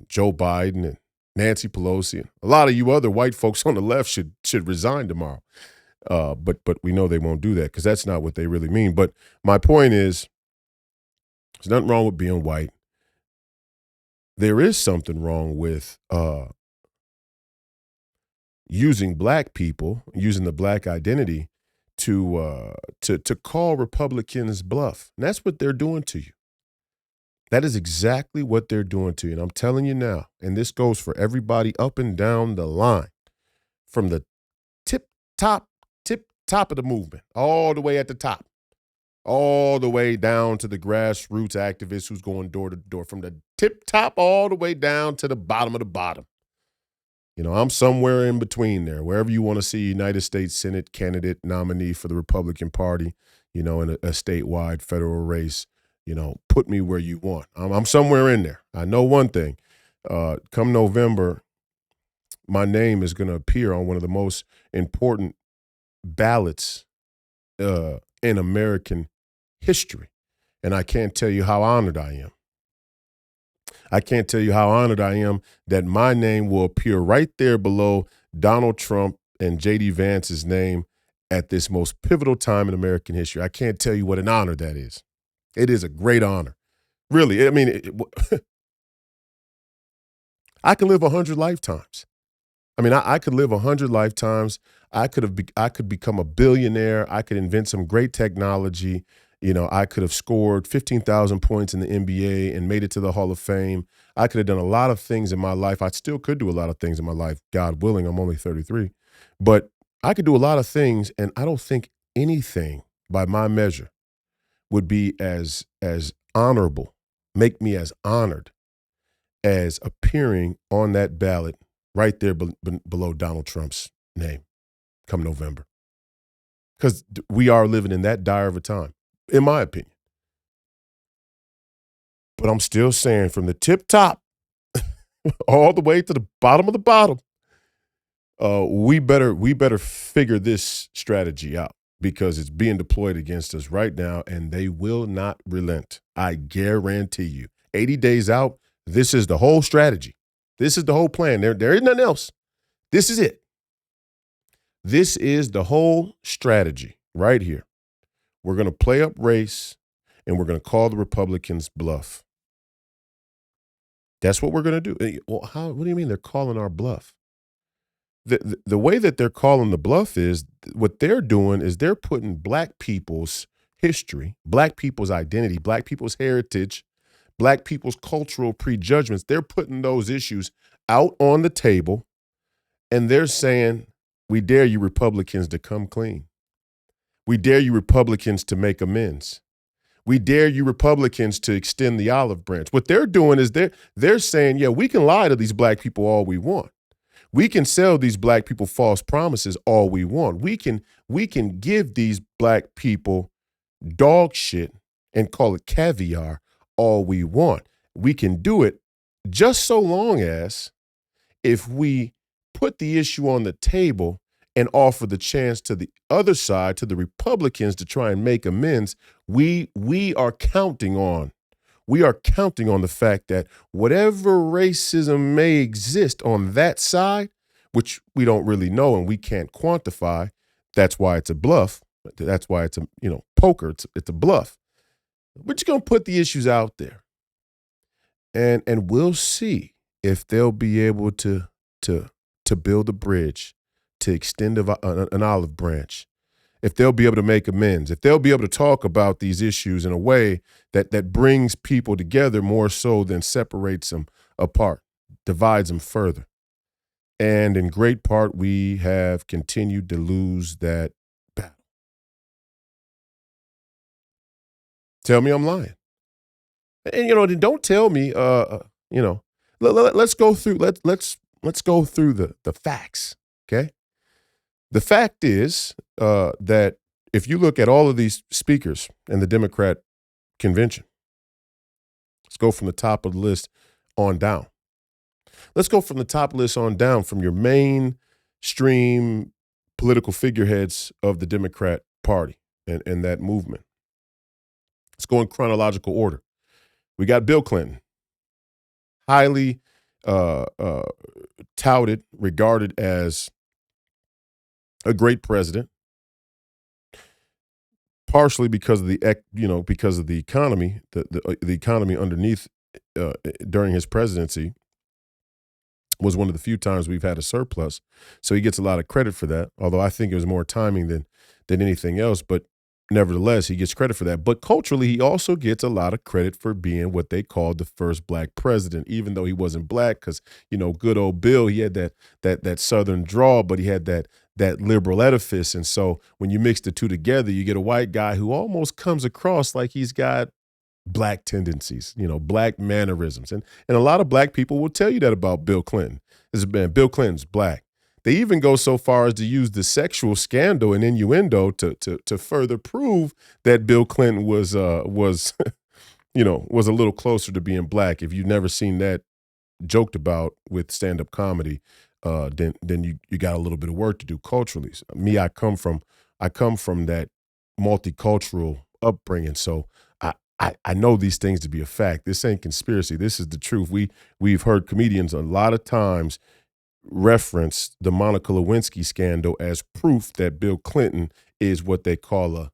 Speaker 7: Joe Biden and Nancy Pelosi and a lot of you other white folks on the left should resign tomorrow. But we know they won't do that because that's not what they really mean. But my point is, there's nothing wrong with being white. There is something wrong with using black people, using the black identity to call Republicans bluff. And that's what they're doing to you. That is exactly what they're doing to you. And I'm telling you now, and this goes for everybody up and down the line, from the tip top of the movement, all the way at the top, all the way down to the grassroots activists who's going door to door, from the tip top all the way down to the bottom of the bottom. I'm somewhere in between there, wherever you want to see United States Senate candidate nominee for the Republican Party, in a statewide federal race, put me where you want. I'm somewhere in there. I know one thing. Come November, my name is going to appear on one of the most important ballots in American history. And I can't tell you how honored I am. I can't tell you how honored I am that my name will appear right there below Donald Trump and J.D. Vance's name at this most pivotal time in American history. I can't tell you what an honor that is. It is a great honor. Really, I mean, I could live 100 lifetimes. I mean, I could live 100 lifetimes. I could become a billionaire. I could invent some great technology. I could have scored 15,000 points in the NBA and made it to the Hall of Fame. I could have done a lot of things in my life. I still could do a lot of things in my life, God willing. I'm only 33. But I could do a lot of things, and I don't think anything by my measure would be as honorable, make me as honored as appearing on that ballot right there below Donald Trump's name come November. Because we are living in that dire of a time, in my opinion. But I'm still saying, from the tip top all the way to the bottom of the bottom, we better figure this strategy out, because it's being deployed against us right now, and they will not relent. I guarantee you. 80 days out, this is the whole strategy. This is the whole plan. There is nothing else. This is it. This is the whole strategy right here. We're going to play up race and we're going to call the Republicans bluff. That's what we're going to do. Well, what do you mean they're calling our bluff? The way that they're calling the bluff is what they're doing is they're putting black people's history, black people's identity, black people's heritage, black people's cultural prejudgments. They're putting those issues out on the table, and they're saying, we dare you Republicans to come clean. We dare you Republicans to make amends. We dare you Republicans to extend the olive branch. What they're doing is they're saying, yeah, we can lie to these black people all we want. We can sell these black people false promises all we want. We can give these black people dog shit and call it caviar all we want. We can do it just so long as if we put the issue on the table and offer the chance to the other side, to the Republicans, to try and make amends, we are counting on the fact that whatever racism may exist on that side, which we don't really know and we can't quantify, that's why it's a bluff. That's why it's a poker. It's a bluff. We're just gonna put the issues out there, and we'll see if they'll be able to build a bridge, to extend an olive branch, if they'll be able to make amends, if they'll be able to talk about these issues in a way that brings people together more so than separates them apart, divides them further. And in great part, we have continued to lose that battle. Tell me I'm lying. And don't tell me let's go through let's go through the facts, okay? The fact is that if you look at all of these speakers in the Democrat convention, let's go from the top of the list on down. Let's go from the top list on down, from your mainstream political figureheads of the Democrat Party and that movement. Let's go in chronological order. We got Bill Clinton, highly touted, regarded as a great president, partially because of the economy, the economy underneath during his presidency was one of the few times we've had a surplus. So he gets a lot of credit for that, although I think it was more timing than anything else. But nevertheless, he gets credit for that. But culturally, he also gets a lot of credit for being what they called the first black president, even though he wasn't black, because, good old Bill, he had that Southern drawl, but he had that liberal edifice. And so when you mix the two together, you get a white guy who almost comes across like he's got black tendencies, black mannerisms. And a lot of black people will tell you that about Bill Clinton. Bill Clinton's black. They even go so far as to use the sexual scandal and innuendo to further prove that Bill Clinton was a little closer to being black. If you've never seen that joked about with stand-up comedy, then you got a little bit of work to do culturally. Me, I come from that multicultural upbringing, so I know these things to be a fact. This ain't conspiracy. This is the truth. We've heard comedians a lot of times reference the Monica Lewinsky scandal as proof that Bill Clinton is what they call a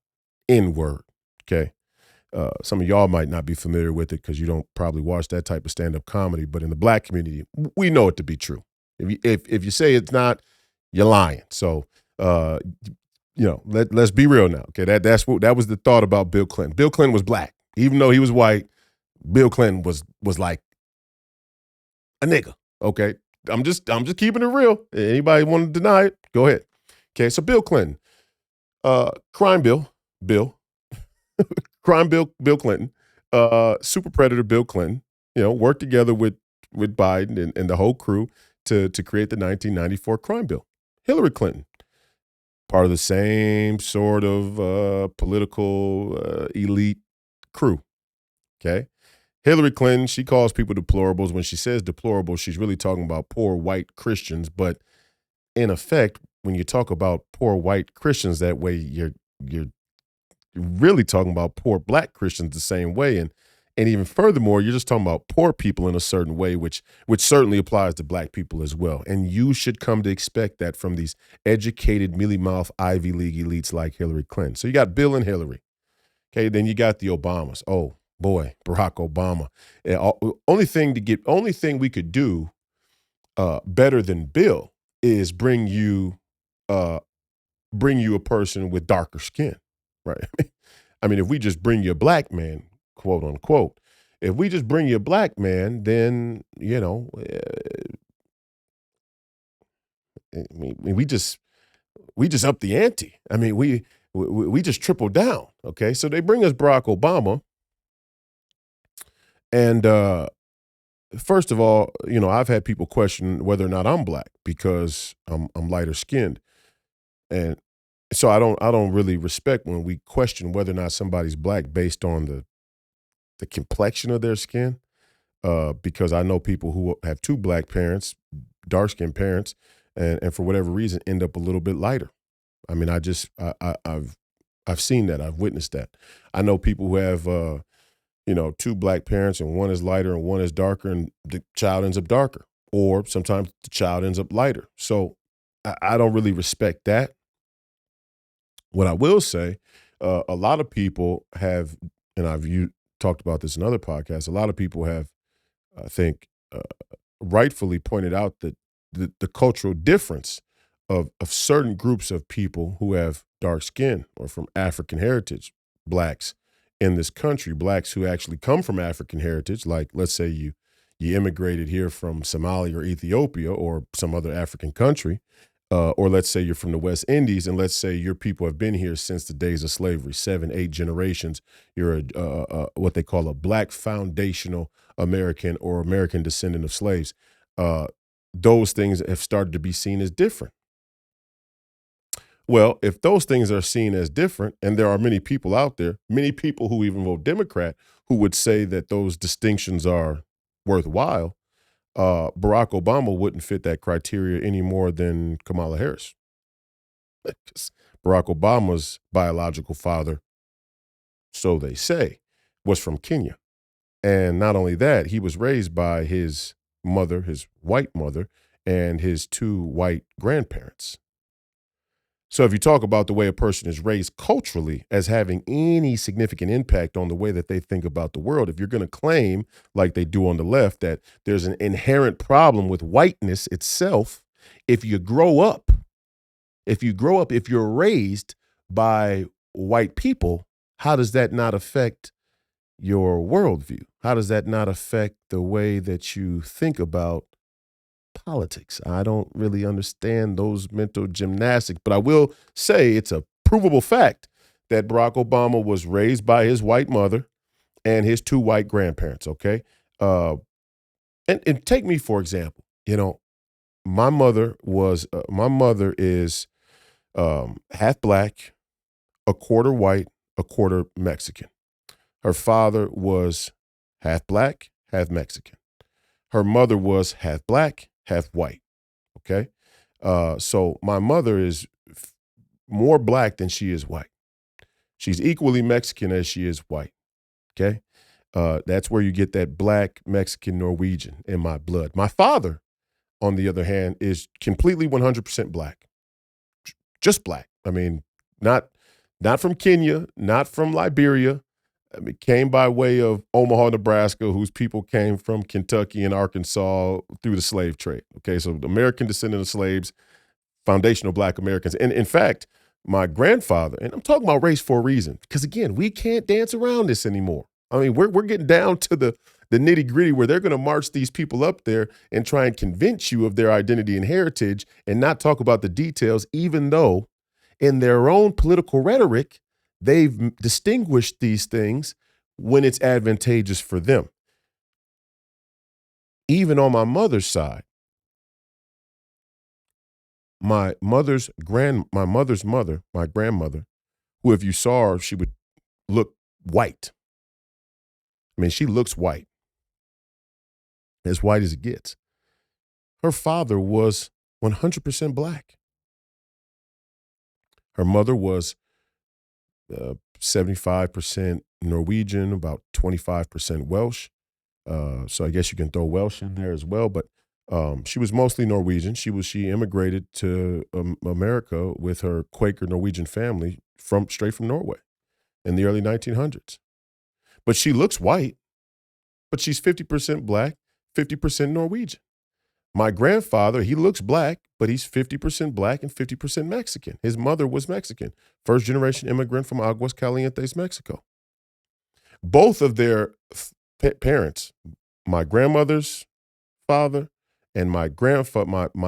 Speaker 7: N-word. Okay. Some of y'all might not be familiar with it because you don't probably watch that type of stand-up comedy, but in the black community, we know it to be true. If you say it's not, you're lying. So, let's be real now. Okay. That was the thought about Bill Clinton. Bill Clinton was black. Even though he was white, Bill Clinton was like a nigga. Okay. I'm just keeping it real. Anybody want to deny it? Go ahead. Okay. So Bill Clinton, crime bill, crime bill, Bill Clinton, super predator Bill Clinton, worked together with Biden and the whole crew to create the 1994 crime bill. Hillary Clinton, part of the same sort of political elite crew. Okay. Hillary Clinton, she calls people deplorables. When she says deplorables, she's really talking about poor white Christians. But in effect, when you talk about poor white Christians that way, you're really talking about poor black Christians the same way. And And even furthermore, you're just talking about poor people in a certain way, which certainly applies to black people as well. And you should come to expect that from these educated, mealy-mouth Ivy League elites like Hillary Clinton. So you got Bill and Hillary. Okay, then you got the Obamas. Oh boy, Barack Obama. Only thing we could do better than Bill is bring you a person with darker skin, right? I mean, if we just bring you a black man, quote unquote, if we just bring you a black man, then, we just up the ante. I mean, we just triple down. Okay. So they bring us Barack Obama. And first of all, I've had people question whether or not I'm black because I'm lighter skinned. And so I don't really respect when we question whether or not somebody's black based on the complexion of their skin. Because I know people who have two black parents, dark skinned parents, and for whatever reason end up a little bit lighter. I mean, I've seen that. I've witnessed that. I know people who have two black parents and one is lighter and one is darker, and the child ends up darker, or sometimes the child ends up lighter. So I don't really respect that. What I will say, a lot of people have, and you talked about this in other podcasts, a lot of people have, I think, rightfully pointed out that the cultural difference of certain groups of people who have dark skin or from African heritage, blacks in this country, blacks who actually come from African heritage, like let's say you immigrated here from Somalia or Ethiopia or some other African country, or let's say you're from the West Indies, and let's say your people have been here since the days of slavery, 7, 8 generations. You're what they call a black foundational American or American descendant of slaves. Those things have started to be seen as different. Well, if those things are seen as different, and there are many people out there, many people who even vote Democrat, who would say that those distinctions are worthwhile, Barack Obama wouldn't fit that criteria any more than Kamala Harris. Barack Obama's biological father, so they say, was from Kenya. And not only that, he was raised by his mother, his white mother, and his 2 white grandparents. So if you talk about the way a person is raised culturally as having any significant impact on the way that they think about the world, if you're going to claim, like they do on the left, that there's an inherent problem with whiteness itself, if you're raised by white people, how does that not affect your worldview? How does that not affect the way that you think about politics? I don't really understand those mental gymnastics, but I will say it's a provable fact that Barack Obama was raised by his white mother and his 2 white grandparents. Okay. And take me, for example, my mother is half black, a quarter white, a quarter Mexican. Her father was half black, half Mexican. Her mother was half black, half white. Okay. So my mother is more black than she is white. She's equally Mexican as she is white. Okay. That's where you get that black, Mexican, Norwegian in my blood. My father, on the other hand, is completely 100% black. Just black. I mean, not from Kenya, not from Liberia. I mean, came by way of Omaha, Nebraska, whose people came from Kentucky and Arkansas through the slave trade. Okay, so the American descendant of slaves, foundational black Americans. And in fact, my grandfather, and I'm talking about race for a reason, because again, we can't dance around this anymore. I mean, we're getting down to the nitty gritty where they're going to march these people up there and try and convince you of their identity and heritage and not talk about the details, even though in their own political rhetoric, they've distinguished these things when it's advantageous for them. Even on my mother's side, my mother's mother, my grandmother, who if you saw her, she would look white. I mean, she looks white as it gets. Her father was 100% black. Her mother was 75% Norwegian, about 25% Welsh. So I guess you can throw Welsh in there as well. But she was mostly Norwegian. She immigrated to America with her Quaker Norwegian family straight from Norway in the early 1900s. But she looks white, but she's 50% black, 50% Norwegian. My grandfather, he looks black, but he's 50% black and 50% Mexican. His mother was Mexican, first generation immigrant from Aguas Calientes, Mexico. Both of their parents, my grandmother's father and my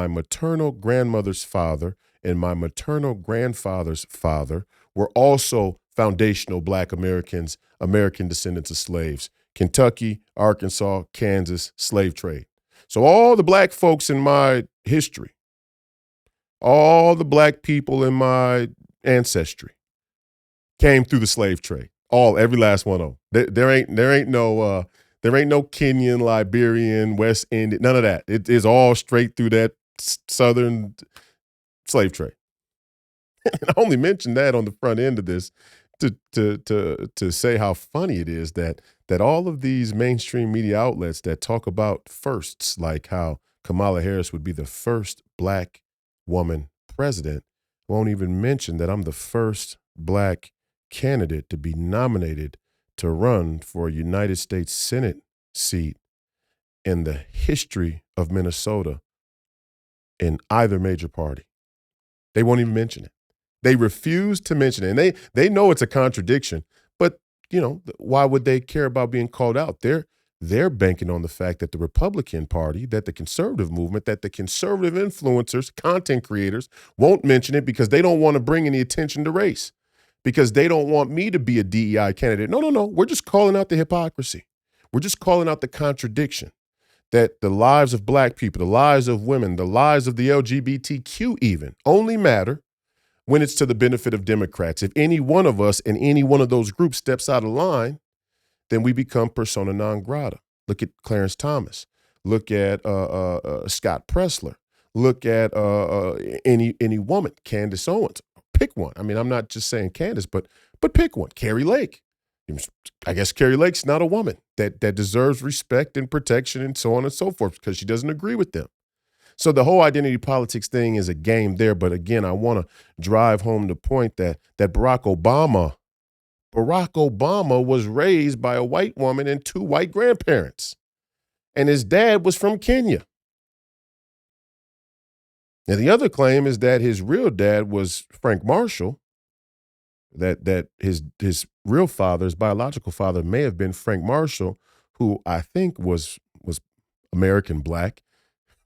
Speaker 7: maternal grandmother's father and my maternal grandfather's father were also foundational black Americans, American descendants of slaves. Kentucky, Arkansas, Kansas, slave trade. So all the black folks in my history, all the black people in my ancestry came through the slave trade. Every last one of them. There ain't no Kenyan, Liberian, West Indian, none of that. It is all straight through that southern slave trade. And I only mentioned that on the front end of this to say how funny it is that all of these mainstream media outlets that talk about firsts, like how Kamala Harris would be the first black woman president, won't even mention that I'm the first black candidate to be nominated to run for a United States Senate seat in the history of Minnesota in either major party. They won't even mention it. They refuse to mention it. And they know it's a contradiction, but why would they care about being called out? They're banking on the fact that the Republican Party, that the conservative movement, that the conservative influencers, content creators won't mention it because they don't want to bring any attention to race, because they don't want me to be a DEI candidate. No. We're just calling out the hypocrisy. We're just calling out the contradiction that the lives of black people, the lives of women, the lives of the LGBTQ even only matter when it's to the benefit of Democrats. If any one of us in any one of those groups steps out of line, then we become persona non grata. Look at Clarence Thomas. Look at Scott Pressler. Look at any woman, Candace Owens. Pick one. I mean, I'm not just saying Candace, but pick one. Carrie Lake. I guess Carrie Lake's not a woman that deserves respect and protection and so on and so forth because she doesn't agree with them. So the whole identity politics thing is a game there. But again, I want to drive home the point that Barack Obama was raised by a white woman and two white grandparents. And his dad was from Kenya. And the other claim is that his real dad was Frank Marshall, that his real father, his biological father, may have been Frank Marshall, who I think was American black,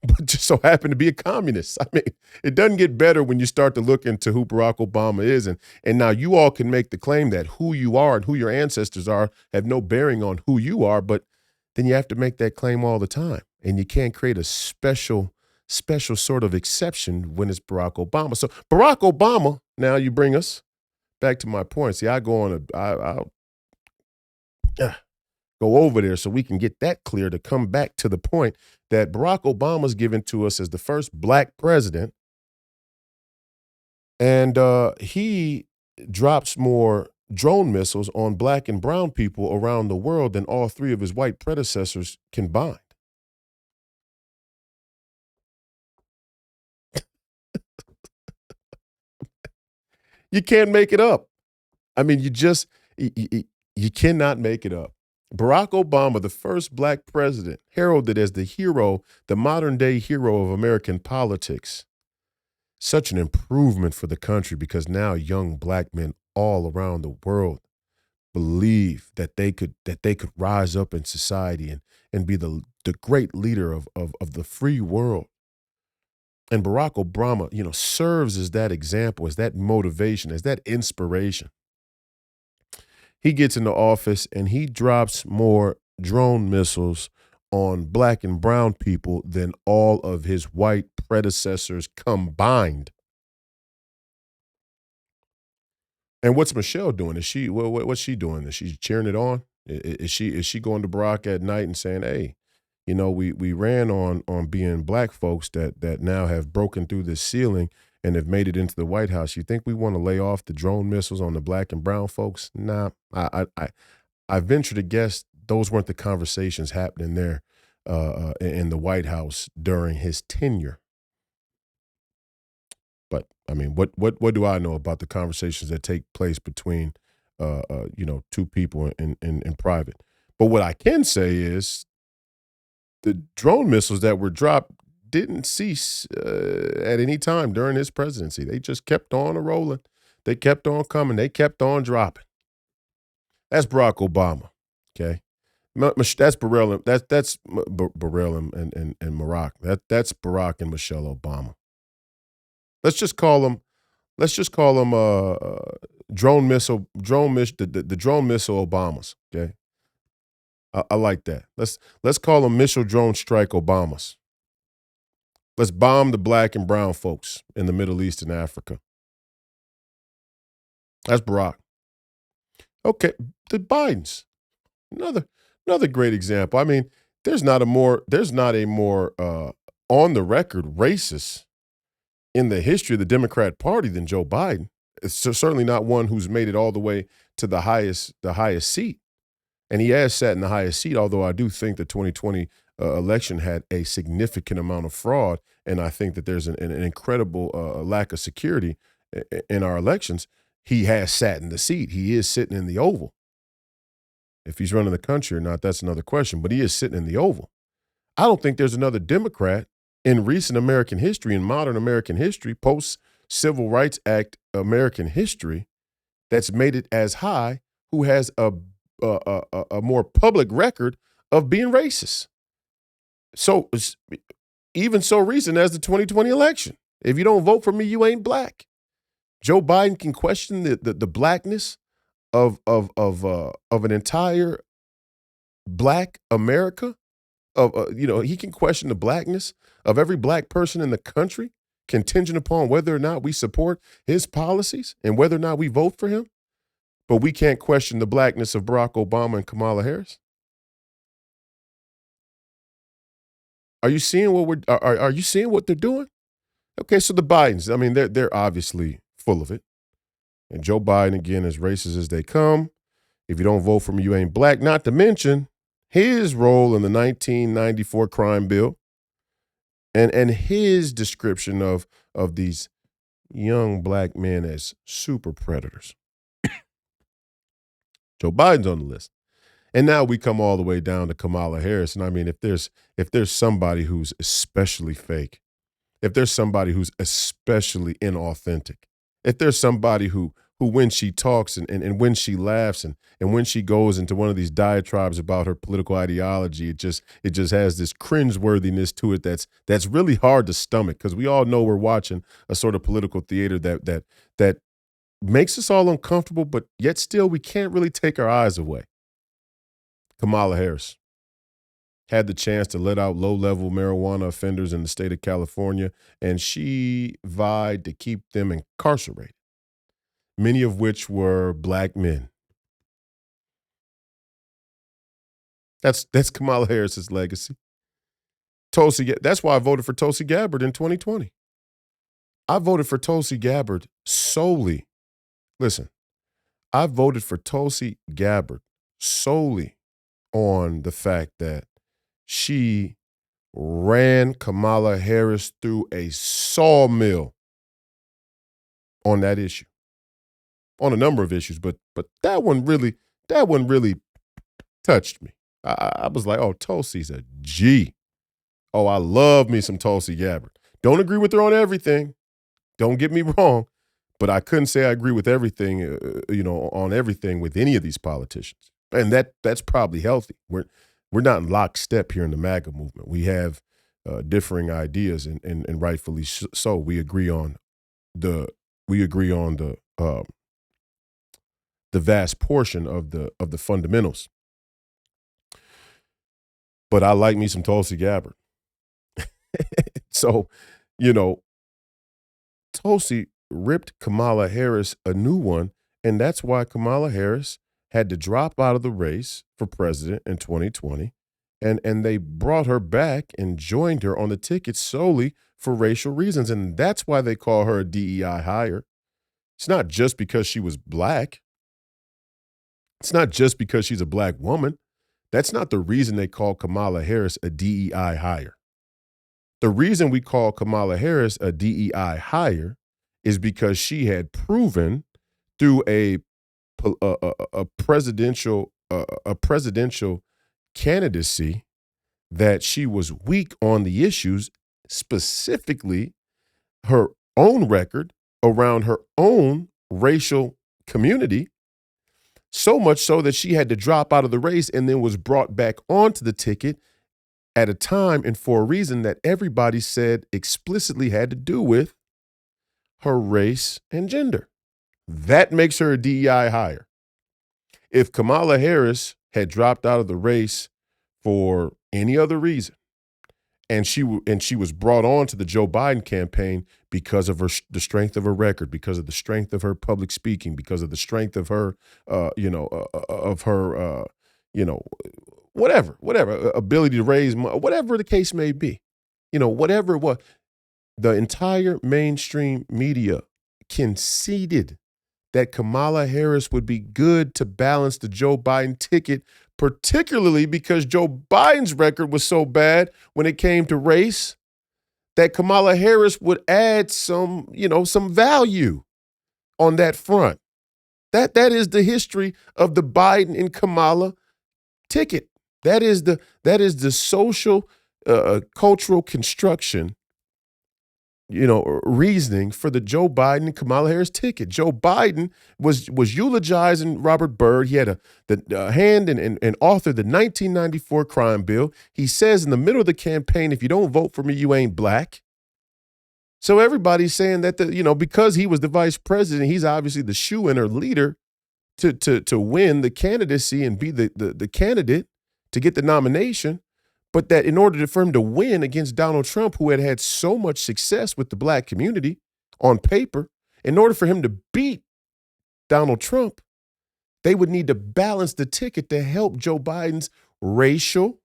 Speaker 7: but just so happened to be a communist. I mean, it doesn't get better when you start to look into who Barack Obama is. And now you all can make the claim that who you are and who your ancestors are have no bearing on who you are, but then you have to make that claim all the time. And you can't create a special sort of exception when it's Barack Obama. So Barack Obama, now you bring us back to my point. See, I'll go over there so we can get that clear to come back to the point that Barack Obama's given to us as the first black president. And he drops more drone missiles on black and brown people around the world than all three of his white predecessors combined. You can't make it up. I mean, you cannot make it up. Barack Obama, the first black president, heralded as the hero, the modern day hero of American politics. Such an improvement for the country because now young black men all around the world believe that they could rise up in society and be the great leader of the free world. And Barack Obama, serves as that example, as that motivation, as that inspiration. He gets into office and he drops more drone missiles on black and brown people than all of his white predecessors combined. And what's Michelle doing? What's she doing? Is she cheering it on? Is she going to Barack at night and saying, hey, we ran on being black folks that now have broken through this ceiling and have made it into the White House, you think we want to lay off the drone missiles on the black and brown folks? Nah, I venture to guess those weren't the conversations happening there in the White House during his tenure. But I mean, what do I know about the conversations that take place between two people in private? But what I can say is the drone missiles that were dropped didn't cease at any time during his presidency. They just kept on rolling. They kept on coming. They kept on dropping. That's Barack Obama. Okay, that's Burrell. That's Burrell and Barack. That's Barack and Michelle Obama. Let's just call them drone missile Obamas. Okay, I like that. Let's call them missile drone strike Obamas. Let's bomb the black and brown folks in the Middle East and Africa. That's Barack. Okay, the Bidens, another great example. I mean, there's not a more on the record racist in the history of the Democrat Party than Joe Biden. It's certainly not one who's made it all the way to the highest seat. And he has sat in the highest seat, although I do think the 2020 election had a significant amount of fraud, and I think that there's an incredible lack of security in our elections. He has sat in the seat. He is sitting in the Oval. If he's running the country or not, that's another question, but he is sitting in the Oval. I don't think there's another Democrat in recent American history, in modern American history, post-Civil Rights Act American history, that's made it as high, who has a more public record of being racist. So even so recent as the 2020 election. If you don't vote for me, you ain't black. Joe Biden can question the blackness of an entire black America. He can question the blackness of every black person in the country, contingent upon whether or not we support his policies and whether or not we vote for him. But we can't question the blackness of Barack Obama and Kamala Harris. Are you seeing are you seeing what they're doing? Okay, so the Bidens, I mean, they're obviously full of it. And Joe Biden, again, as racist as they come. If you don't vote for me, you ain't black. Not to mention his role in the 1994 crime bill and his description of these young black men as super predators. Joe Biden's on the list. And now we come all the way down to Kamala Harris. And I mean, if there's somebody who's especially fake, if there's somebody who's especially inauthentic, if there's somebody who when she talks and when she laughs and when she goes into one of these diatribes about her political ideology, it just has this cringeworthiness to it that's really hard to stomach, because we all know we're watching a sort of political theater that makes us all uncomfortable, but yet still we can't really take our eyes away. Kamala Harris had the chance to let out low-level marijuana offenders in the state of California, and she vied to keep them incarcerated, many of which were black men. That's Kamala Harris's legacy. That's why I voted for Tulsi Gabbard in 2020. I voted for Tulsi Gabbard solely. Listen, I voted for Tulsi Gabbard solely on the fact that she ran Kamala Harris through a sawmill on that issue, on a number of issues, but that one really touched me. I was like, oh, Tulsi's a G. Oh, I love me some Tulsi Gabbard. Don't agree with her on everything. Don't get me wrong, but I couldn't say I agree with everything, on everything with any of these politicians, and that's probably healthy. We're not in lockstep here in the MAGA movement. We have differing ideas, and rightfully so. We agree on the vast portion of the fundamentals. But I like me some Tulsi Gabbard. So, Tulsi ripped Kamala Harris a new one, and that's why Kamala Harris had to drop out of the race for president in 2020 And they brought her back and joined her on the ticket solely for racial reasons. And that's why they call her a DEI hire. It's not just because she was black. It's not just because she's a black woman. That's not the reason they call Kamala Harris a DEI hire. The reason we call Kamala Harris a DEI hire is because she had proven through a presidential candidacy that she was weak on the issues, specifically her own record around her own racial community, so much so that she had to drop out of the race and then was brought back onto the ticket at a time and for a reason that everybody said explicitly had to do with her race and gender. That makes her a DEI hire. If Kamala Harris had dropped out of the race for any other reason, and she was brought on to the Joe Biden campaign because of the strength of her record, because of the strength of her public speaking, because of the strength of her, whatever ability to raise money, whatever the case may be, whatever it was, the entire mainstream media conceded that Kamala Harris would be good to balance the Joe Biden ticket, particularly because Joe Biden's record was so bad when it came to race that Kamala Harris would add some value on that front. That is the history of the Biden and Kamala ticket. That is the social, cultural construction, reasoning for the Joe Biden and Kamala Harris ticket. Joe Biden was eulogizing Robert Byrd. He had the hand and authored the 1994 crime bill. He says in the middle of the campaign, if you don't vote for me, you ain't black. So everybody's saying that because he was the vice president, he's obviously the shoe-in or leader to win the candidacy and be the candidate to get the nomination. But that in order for him to win against Donald Trump, who had so much success with the black community on paper, in order for him to beat Donald Trump, they would need to balance the ticket to help Joe Biden's racial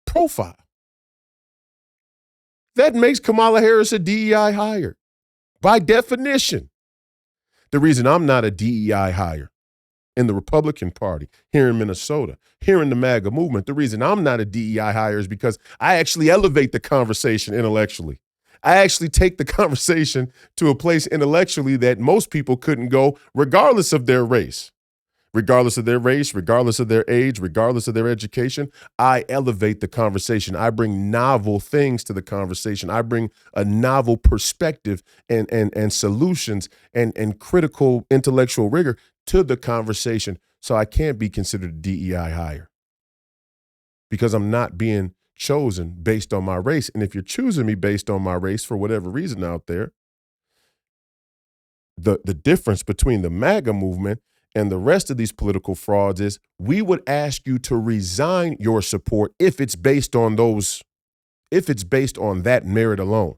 Speaker 7: profile. That makes Kamala Harris a DEI hire. By definition. The reason I'm not a DEI hire in the Republican Party, here in Minnesota, here in the MAGA movement, the reason I'm not a DEI hire is because I actually elevate the conversation intellectually. I actually take the conversation to a place intellectually that most people couldn't go, regardless of their race. Regardless of their race, regardless of their age, regardless of their education, I elevate the conversation. I bring novel things to the conversation. I bring a novel perspective and solutions and critical intellectual rigor to the conversation. So I can't be considered a DEI hire because I'm not being chosen based on my race. And if you're choosing me based on my race for whatever reason out there, the difference between the MAGA movement and the rest of these political frauds is we would ask you to resign your support if it's based on that merit alone,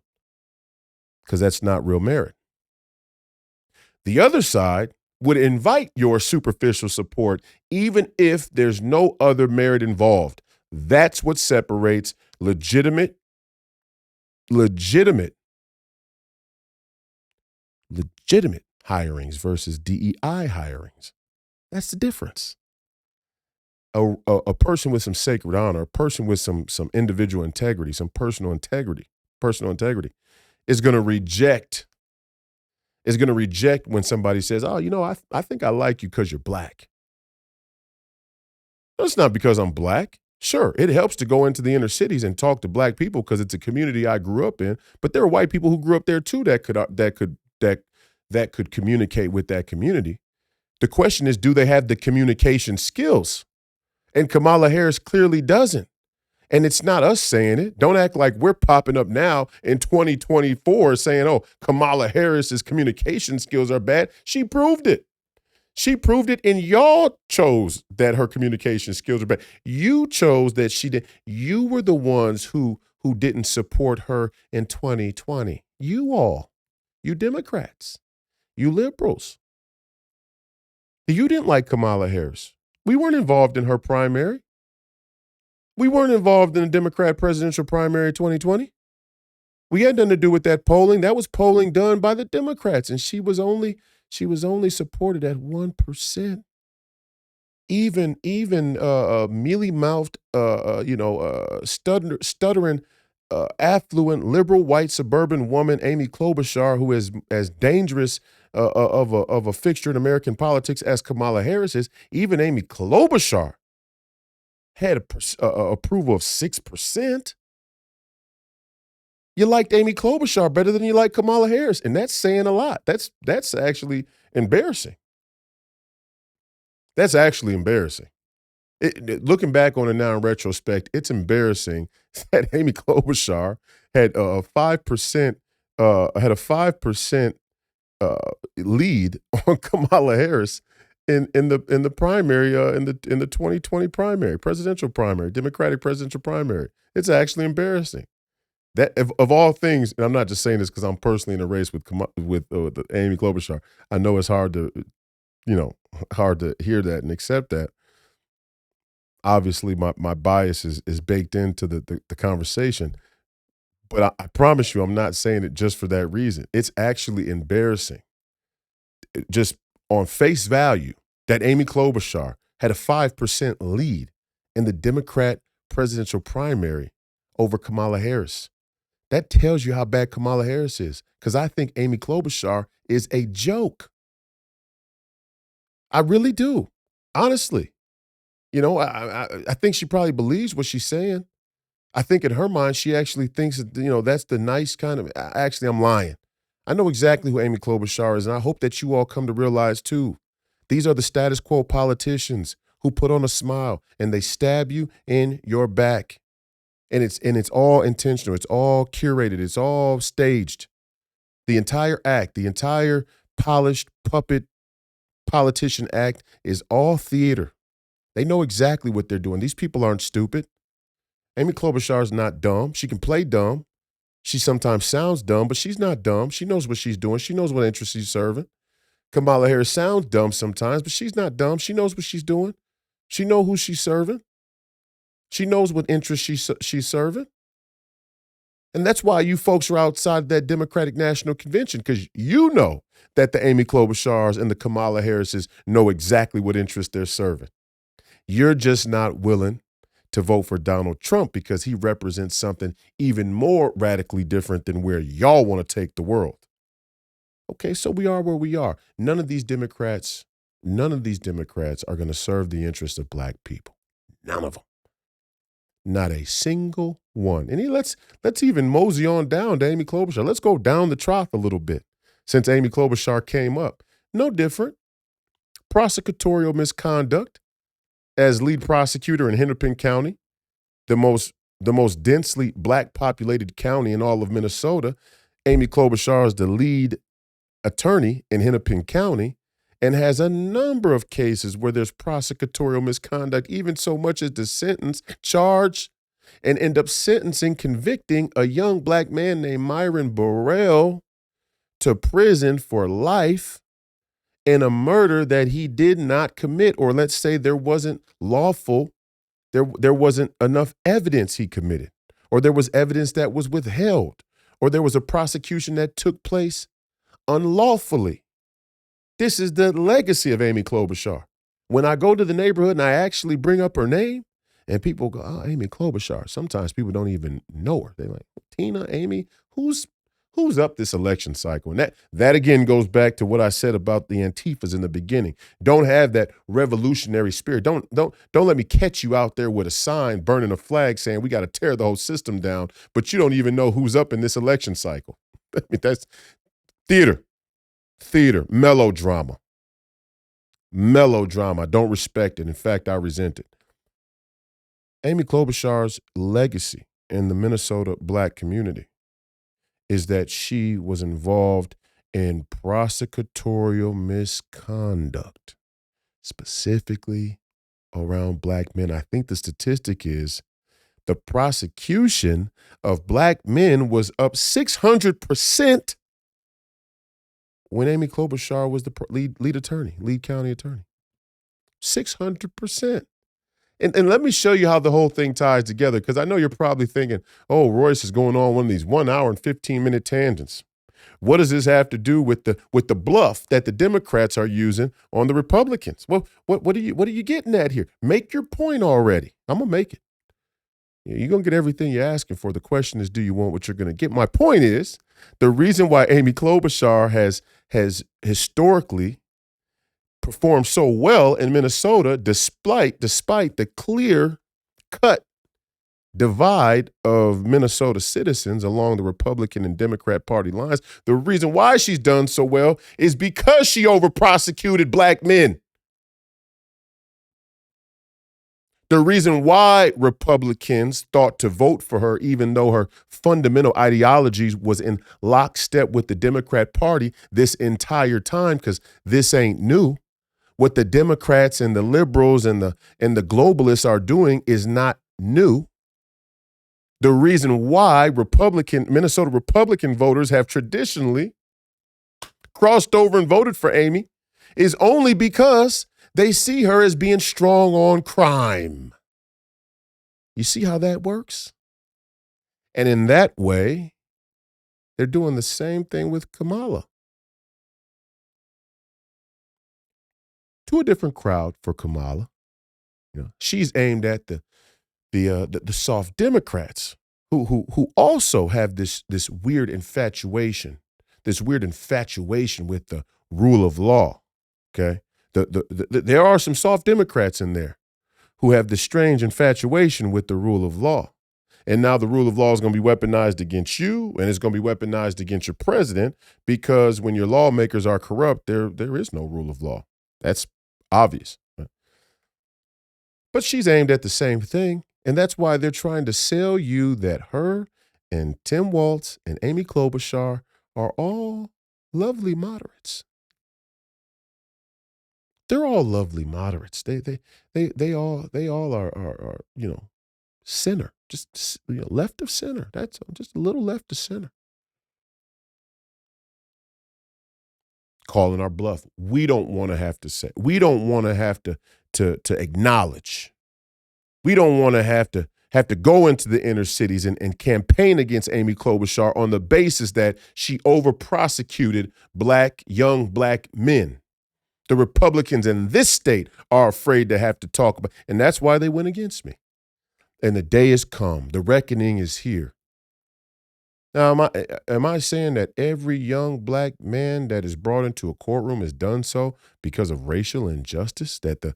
Speaker 7: because that's not real merit. The other side would invite your superficial support even if there's no other merit involved. That's what separates legitimate hirings versus DEI hirings. That's the difference. A person with some sacred honor, a person with some individual integrity, some personal integrity is going to reject when somebody says, oh, I think I like you because you're black. That's not because I'm black. Sure, it helps to go into the inner cities and talk to black people because it's a community I grew up in, but there are white people who grew up there too that could communicate with that community. The question is, do they have the communication skills? And Kamala Harris clearly doesn't. And it's not us saying it. Don't act like we're popping up now in 2024 saying, oh, Kamala Harris's communication skills are bad. She proved it. She proved it, and y'all chose that her communication skills are bad. You chose that she did. You were the ones who didn't support her in 2020. You all, you Democrats, you liberals. You didn't like Kamala Harris. We weren't involved in her primary. We weren't involved in the Democrat presidential primary 2020. We had nothing to do with that polling. That was polling done by the Democrats, and she was only supported at 1%. Even mealy-mouthed, stuttering, affluent, liberal, white, suburban woman, Amy Klobuchar, who is as dangerous of a fixture in American politics as Kamala Harris is, even Amy Klobuchar had approval of 6%. You liked Amy Klobuchar better than you like Kamala Harris, and that's saying a lot. That's actually embarrassing. That's actually embarrassing. Looking back on it now in retrospect, it's embarrassing that Amy Klobuchar had a 5% lead on Kamala Harris in the primary in the 2020 primary, presidential primary, Democratic presidential primary. It's actually embarrassing. That of all things, and I'm not just saying this because I'm personally in a race with Amy Klobuchar. I know it's hard to hear that and accept that. Obviously, my bias is baked into the conversation. But I promise you, I'm not saying it just for that reason. It's actually embarrassing, just on face value, that Amy Klobuchar had a 5% lead in the Democrat presidential primary over Kamala Harris. That tells you how bad Kamala Harris is, because I think Amy Klobuchar is a joke. I really do, honestly. I think she probably believes what she's saying. I think in her mind, she actually thinks that, that's the nice kind of, actually, I'm lying. I know exactly who Amy Klobuchar is, and I hope that you all come to realize, too. These are the status quo politicians who put on a smile, and they stab you in your back. And it's all intentional. It's all curated. It's all staged. The entire act, the entire polished puppet politician act is all theater. They know exactly what they're doing. These people aren't stupid. Amy Klobuchar is not dumb. She can play dumb. She sometimes sounds dumb, but she's not dumb. She knows what she's doing. She knows what interests she's serving. Kamala Harris sounds dumb sometimes, but she's not dumb. She knows what she's doing. She knows who she's serving. She knows what interests she's serving. And that's why you folks are outside that Democratic National Convention, because you know that the Amy Klobuchars and the Kamala Harrises know exactly what interests they're serving. You're just not willing to vote for Donald Trump because he represents something even more radically different than where y'all want to take the world. Okay, so we are where we are. None of these Democrats are going to serve the interests of black people. None of them. Not a single one. And let's even mosey on down to Amy Klobuchar. Let's go down the trough a little bit since Amy Klobuchar came up. No different. Prosecutorial misconduct as lead prosecutor in Hennepin County, the most densely black populated county in all of Minnesota. Amy Klobuchar is the lead attorney in Hennepin County and has a number of cases where there's prosecutorial misconduct, even so much as to sentence, charge, and end up convicting a young black man named Myron Burrell to prison for life in a murder that he did not commit, or let's say there wasn't enough evidence he committed, or there was evidence that was withheld, or there was a prosecution that took place unlawfully. This is the legacy of Amy Klobuchar. When I go to the neighborhood and I actually bring up her name, and people go, "Oh, Amy Klobuchar." Sometimes people don't even know her. They're like, "Tina, Amy, who's up this election cycle?" And that again goes back to what I said about the Antifas in the beginning. Don't have that revolutionary spirit. Don't let me catch you out there with a sign burning a flag saying we got to tear the whole system down, but you don't even know who's up in this election cycle. I mean, that's theater, melodrama. I don't respect it. In fact, I resent it. Amy Klobuchar's legacy in the Minnesota black community is that she was involved in prosecutorial misconduct, specifically around black men. I think the statistic is the prosecution of black men was up 600% when Amy Klobuchar was the lead county attorney. 600%. And let me show you how the whole thing ties together, because I know you're probably thinking, oh, Royce is going on one of these 1 hour and 15-minute tangents. What does this have to do with the bluff that the Democrats are using on the Republicans? Well, what are you getting at here? Make your point already. I'm gonna make it. You're gonna get everything you're asking for. The question is, do you want what you're gonna get? My point is, the reason why Amy Klobuchar has historically performed so well in Minnesota, despite the clear cut divide of Minnesota citizens along the Republican and Democrat party lines, the reason why she's done so well is because she over-prosecuted black men. The reason why Republicans thought to vote for her, even though her fundamental ideologies was in lockstep with the Democrat Party this entire time, because this ain't new. What the Democrats and the liberals and the globalists are doing is not new. The reason why Minnesota Republican voters have traditionally crossed over and voted for Amy is only because they see her as being strong on crime. You see how that works? And in that way, they're doing the same thing with Kamala. To a different crowd for Kamala. She's aimed at the soft Democrats who also have this weird infatuation with the rule of law. Okay, there are some soft Democrats in there who have this strange infatuation with the rule of law, and now the rule of law is going to be weaponized against you, and it's going to be weaponized against your president, because when your lawmakers are corrupt, there is no rule of law. That's obvious. But she's aimed at the same thing. And that's why they're trying to sell you that her and Tim Walz and Amy Klobuchar are all lovely moderates. They're all lovely moderates. They all are center, just left of center. That's just a little left of center. Calling our bluff. We don't want to have to say. We don't want to have to acknowledge. We don't want to have to go into the inner cities and campaign against Amy Klobuchar on the basis that she over-prosecuted young black men. The Republicans in this state are afraid to have to talk about, and that's why they went against me. And the day has come. The reckoning is here. Now, am I saying that every young black man that is brought into a courtroom has done so because of racial injustice? That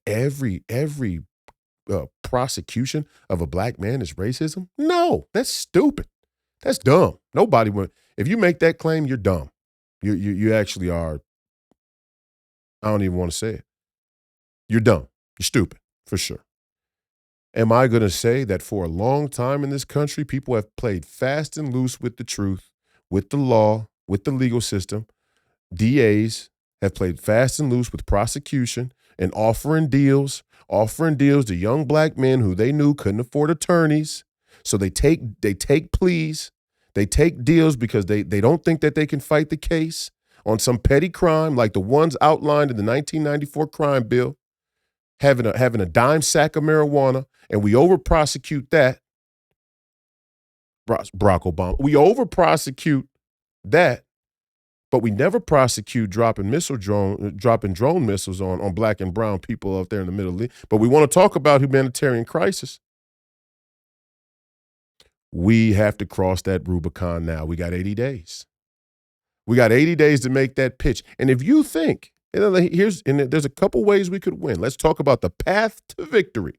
Speaker 7: every prosecution of a black man is racism? No, that's stupid. That's dumb. Nobody would. If you make that claim, you're dumb. You actually are. I don't even want to say it. You're dumb. You're stupid, for sure. Am I going to say that for a long time in this country, people have played fast and loose with the truth, with the law, with the legal system? DAs have played fast and loose with prosecution and offering deals to young black men who they knew couldn't afford attorneys. So they take pleas, they take deals because they don't think that they can fight the case on some petty crime like the ones outlined in the 1994 crime bill, having a dime sack of marijuana, and we over-prosecute that. Barack Obama. We over-prosecute that, but we never prosecute dropping drone missiles on black and brown people out there in the Middle East. But we want to talk about humanitarian crisis. We have to cross that Rubicon now. We got 80 days. We got 80 days to make that pitch. And if you think, there's a couple ways we could win. Let's talk about the path to victory.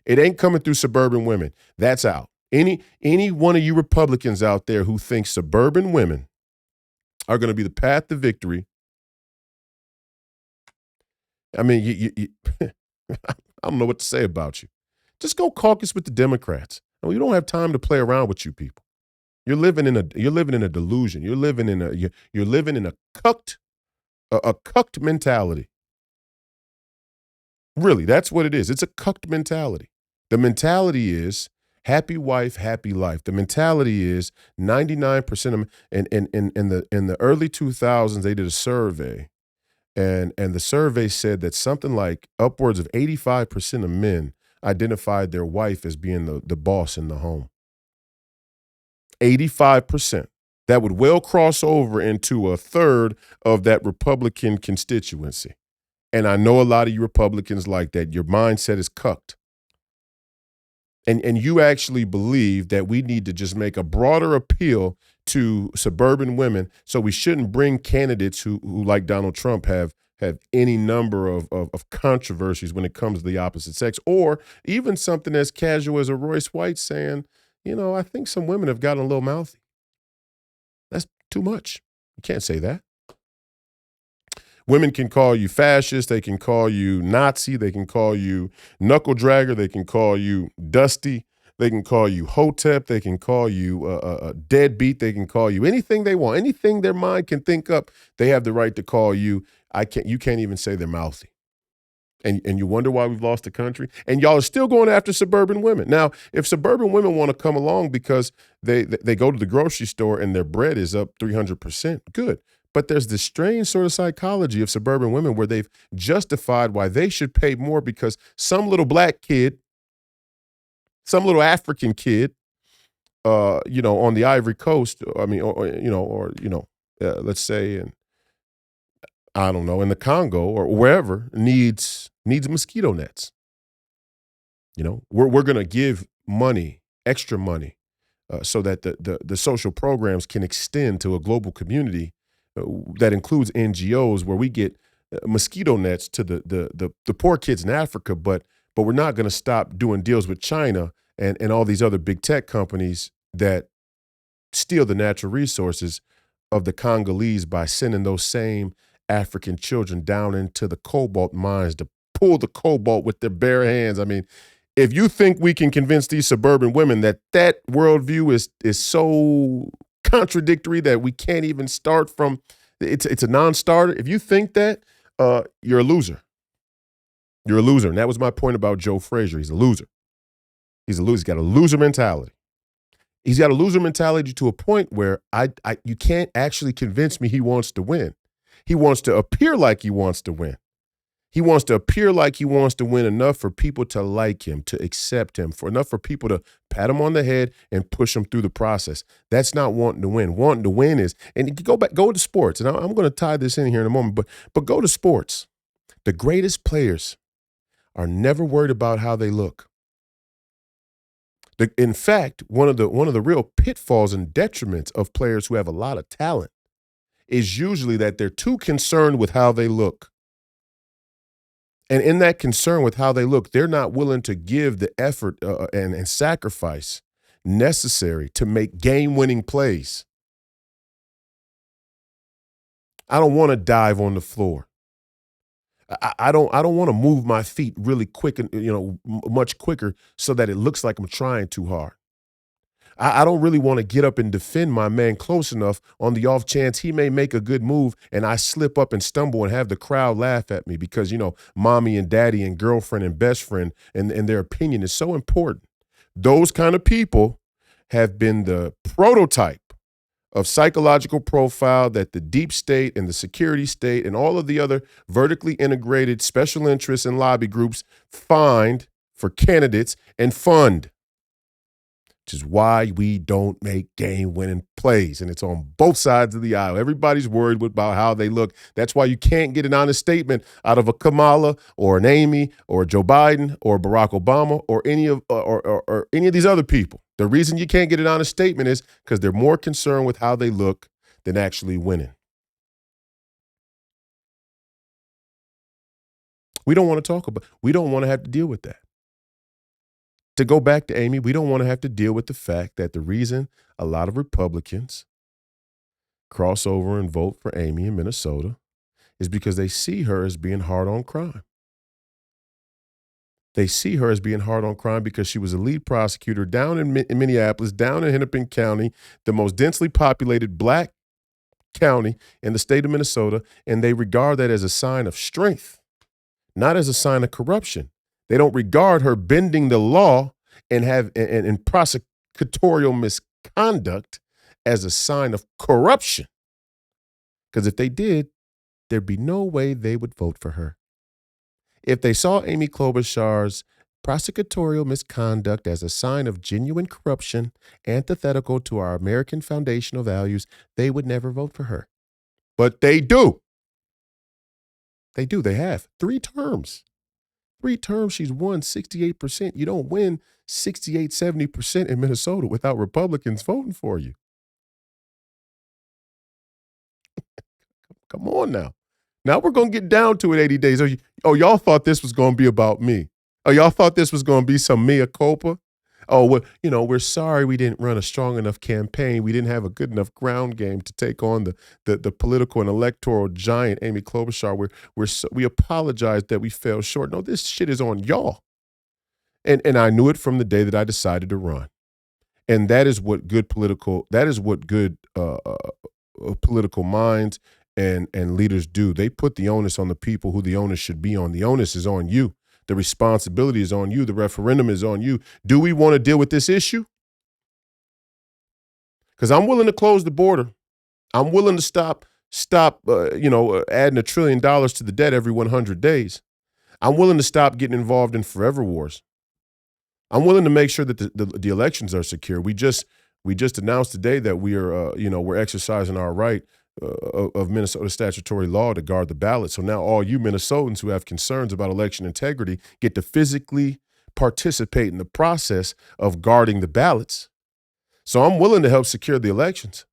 Speaker 7: It ain't coming through suburban women. That's out. Any one of you Republicans out there who think suburban women are going to be the path to victory, I mean, you I don't know what to say about you. Just go caucus with the Democrats. We don't have time to play around with you people. You're living in a delusion. You're living in a cucked mentality. Really, that's what it is. It's a cucked mentality. The mentality is happy wife, happy life. The mentality is 99% of in the early 2000s they did a survey And the survey said that something like upwards of 85% of men identified their wife as being the boss in the home. 85%. That would well cross over into a third of that Republican constituency. And I know a lot of you Republicans like that. Your mindset is cucked. And you actually believe that we need to just make a broader appeal to suburban women, so we shouldn't bring candidates who like Donald Trump, have any number of controversies when it comes to the opposite sex, or even something as casual as a Royce White saying, I think some women have gotten a little mouthy. That's too much. You can't say that. Women can call you fascist. They can call you Nazi. They can call you knuckle dragger. They can call you dusty. They can call you hotep. They can call you a deadbeat. They can call you anything they want. Anything their mind can think up, they have the right to call you. You can't even say they're mouthy. And you wonder why we've lost the country. And y'all are still going after suburban women. Now, if suburban women want to come along because they go to the grocery store and their bread is up 300%, good. But there's this strange sort of psychology of suburban women where they've justified why they should pay more because some little black kid, some little African kid, on the Ivory Coast, let's say in the Congo or wherever needs mosquito nets. We're going to give money, extra money, so that the social programs can extend to a global community that includes NGOs, where we get mosquito nets to the poor kids in Africa, but we're not going to stop doing deals with China and all these other big tech companies that steal the natural resources of the Congolese by sending those same African children down into the cobalt mines to pull the cobalt with their bare hands. I mean, if you think we can convince these suburban women that worldview is so contradictory that we can't even start from, it's a non-starter. If you think that, you're a loser. You're a loser. And that was my point about Joe Frazier. He's a loser. He's a loser. He's got a loser mentality. He's got a loser mentality to a point where you can't actually convince me he wants to win. He wants to appear like he wants to win. He wants to appear like he wants to win enough for people to like him, to accept him, enough for people to pat him on the head and push him through the process. That's not wanting to win. Wanting to win is, and go to sports, and I'm going to tie this in here in a moment, but go to sports. The greatest players are never worried about how they look. In fact, one of the real pitfalls and detriments of players who have a lot of talent is usually that they're too concerned with how they look. And in that concern with how they look, they're not willing to give the effort and sacrifice necessary to make game-winning plays. I don't want to dive on the floor. I don't want to move my feet really quick and much quicker so that it looks like I'm trying too hard. I don't really want to get up and defend my man close enough on the off chance he may make a good move and I slip up and stumble and have the crowd laugh at me because, mommy and daddy and girlfriend and best friend and their opinion is so important. Those kind of people have been the prototype of psychological profile that the deep state and the security state and all of the other vertically integrated special interests and lobby groups find for candidates and fund. Which is why we don't make game-winning plays, and it's on both sides of the aisle. Everybody's worried about how they look. That's why you can't get an honest statement out of a Kamala or an Amy or a Joe Biden or Barack Obama or any of these other people. The reason you can't get an honest statement is because they're more concerned with how they look than actually winning. We don't want to have to deal with that. To go back to Amy, we don't want to have to deal with the fact that the reason a lot of Republicans cross over and vote for Amy in Minnesota is because they see her as being hard on crime. They see her as being hard on crime because she was a lead prosecutor down in Minneapolis, down in Hennepin County, the most densely populated black county in the state of Minnesota, and they regard that as a sign of strength, not as a sign of corruption. They don't regard her bending the law and prosecutorial misconduct as a sign of corruption. Because if they did, there'd be no way they would vote for her. If they saw Amy Klobuchar's prosecutorial misconduct as a sign of genuine corruption antithetical to our American foundational values, they would never vote for her. But they do. They do. They have 3 terms. 3 terms, she's won 68%. You don't win 68, 70% in Minnesota without Republicans voting for you. Come on now. Now we're going to get down to it 80 days. Y'all thought this was going to be about me. Oh, y'all thought this was going to be some mea culpa? Oh, well, we're sorry we didn't run a strong enough campaign. We didn't have a good enough ground game to take on the political and electoral giant, Amy Klobuchar. We apologize that we fell short. No, this shit is on y'all. And I knew it from the day that I decided to run. And that is what good political minds and leaders do. They put the onus on the people who the onus should be on. The onus is on you. The responsibility is on you. The referendum is on you. Do we want to deal with this issue? Because I'm willing to close the border. I'm willing to stop adding $1 trillion to the debt every 100 days. I'm willing to stop getting involved in forever wars. I'm willing to make sure that the elections are secure. We just announced today that we are, we're exercising our right of Minnesota statutory law to guard the ballot. So now all you Minnesotans who have concerns about election integrity get to physically participate in the process of guarding the ballots. So I'm willing to help secure the elections.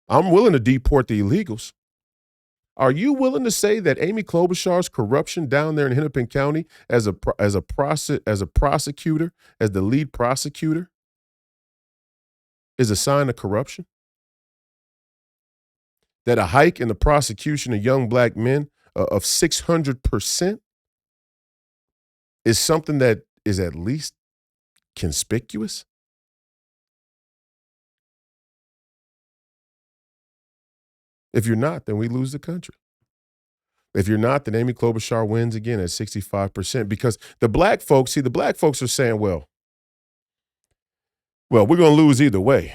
Speaker 7: I'm willing to deport the illegals. Are you willing to say that Amy Klobuchar's corruption down there in Hennepin County as a prosecutor, as the lead prosecutor, is a sign of corruption? That a hike in the prosecution of young black men of 600% is something that is at least conspicuous? If you're not, then we lose the country. If you're not, then Amy Klobuchar wins again at 65%, because the black folks are saying, well, we're going to lose either way.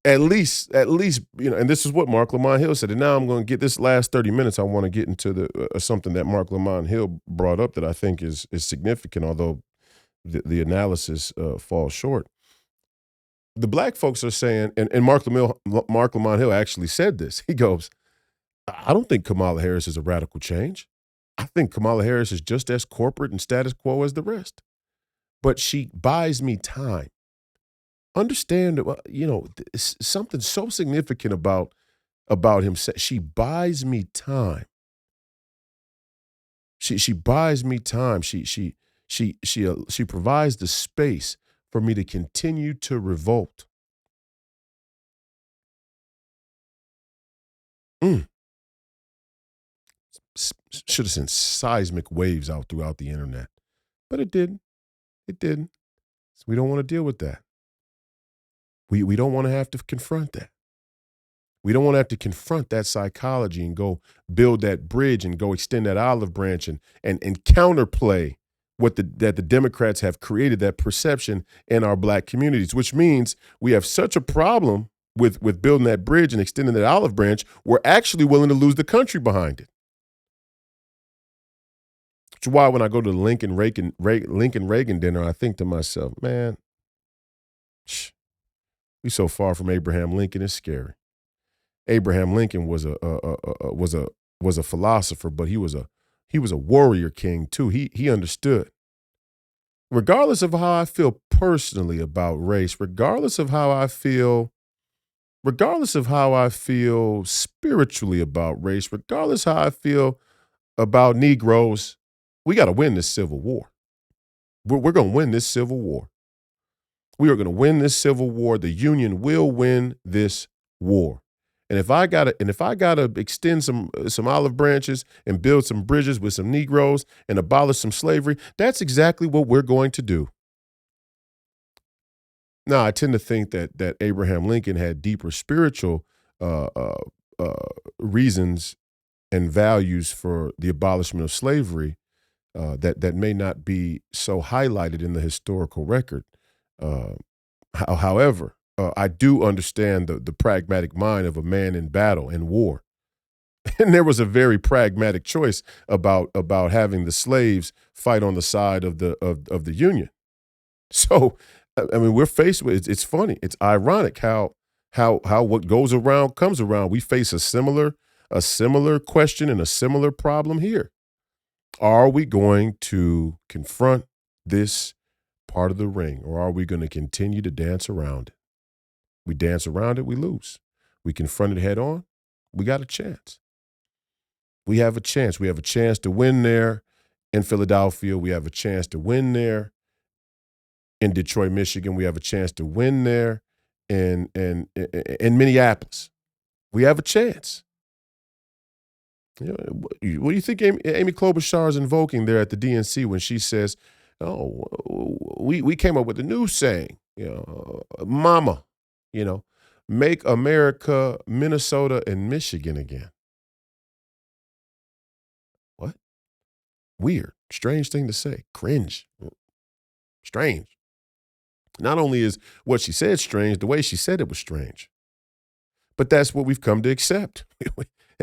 Speaker 7: At least, and this is what Mark Lamont Hill said. And now I'm going to get this last 30 minutes. I want to get into something that Mark Lamont Hill brought up that I think is significant, although the analysis falls short. The black folks are saying, and Mark Lamont Hill actually said this. He goes, I don't think Kamala Harris is a radical change. I think Kamala Harris is just as corporate and status quo as the rest. But she buys me time. Understand, something so significant about him. She buys me time. She buys me time. She provides the space for me to continue to revolt. Should have sent seismic waves out throughout the internet, but it didn't. It didn't. So we don't want to deal with that. We don't want to have to confront that. We don't want to have to confront that psychology and go build that bridge and go extend that olive branch and counterplay that the Democrats have created, that perception in our black communities, which means we have such a problem with building that bridge and extending that olive branch, we're actually willing to lose the country behind it. Which is why when I go to the Lincoln Reagan dinner, I think to myself, man, we so far from Abraham Lincoln, it's scary. Abraham Lincoln was a philosopher, but he was a warrior king too. He understood. Regardless of how I feel personally about race, regardless of how I feel spiritually about race, regardless how I feel about Negroes, we got to win this Civil War. We're going to win this Civil War. We are going to win this Civil War. The Union will win this war. And if I gotta extend some olive branches and build some bridges with some Negroes and abolish some slavery, that's exactly what we're going to do. Now, I tend to think that Abraham Lincoln had deeper spiritual reasons and values for the abolishment of slavery that may not be so highlighted in the historical record. However, I do understand the pragmatic mind of a man in battle and war. And there was a very pragmatic choice about having the slaves fight on the side of the Union. So, I mean, we're faced with it's funny. It's ironic how what goes around comes around. We face a similar question and a similar problem here. Are we going to confront this part of the ring, or are we going to continue to dance around it? We dance around it, we lose. We confront it head on, we got a chance. We have a chance. We have a chance to win there in Philadelphia. We have a chance to win there in Detroit, Michigan. We have a chance to win there in Minneapolis. We have a chance. You know, what do you think Amy Klobuchar is invoking there at the DNC when she says, "Oh, we came up with a new saying, Mama, make America, Minnesota, and Michigan again." What? Weird, strange thing to say. Cringe. Strange. Not only is what she said strange, the way she said it was strange. But that's what we've come to accept.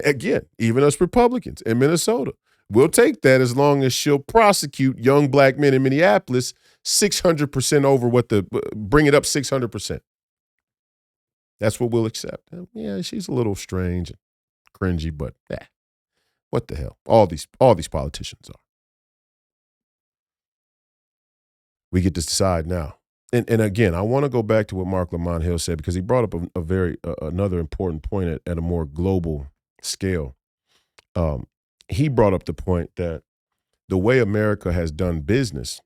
Speaker 7: Again, even us Republicans in Minnesota, we'll take that as long as she'll prosecute young black men in Minneapolis 600% over bring it up 600%. That's what we'll accept. Yeah, she's a little strange and cringy, but what the hell? All these politicians are. We get to decide now. And again, I want to go back to what Mark Lamont Hill said, because he brought up another important point at a more global scale. He brought up the point that the way America has done business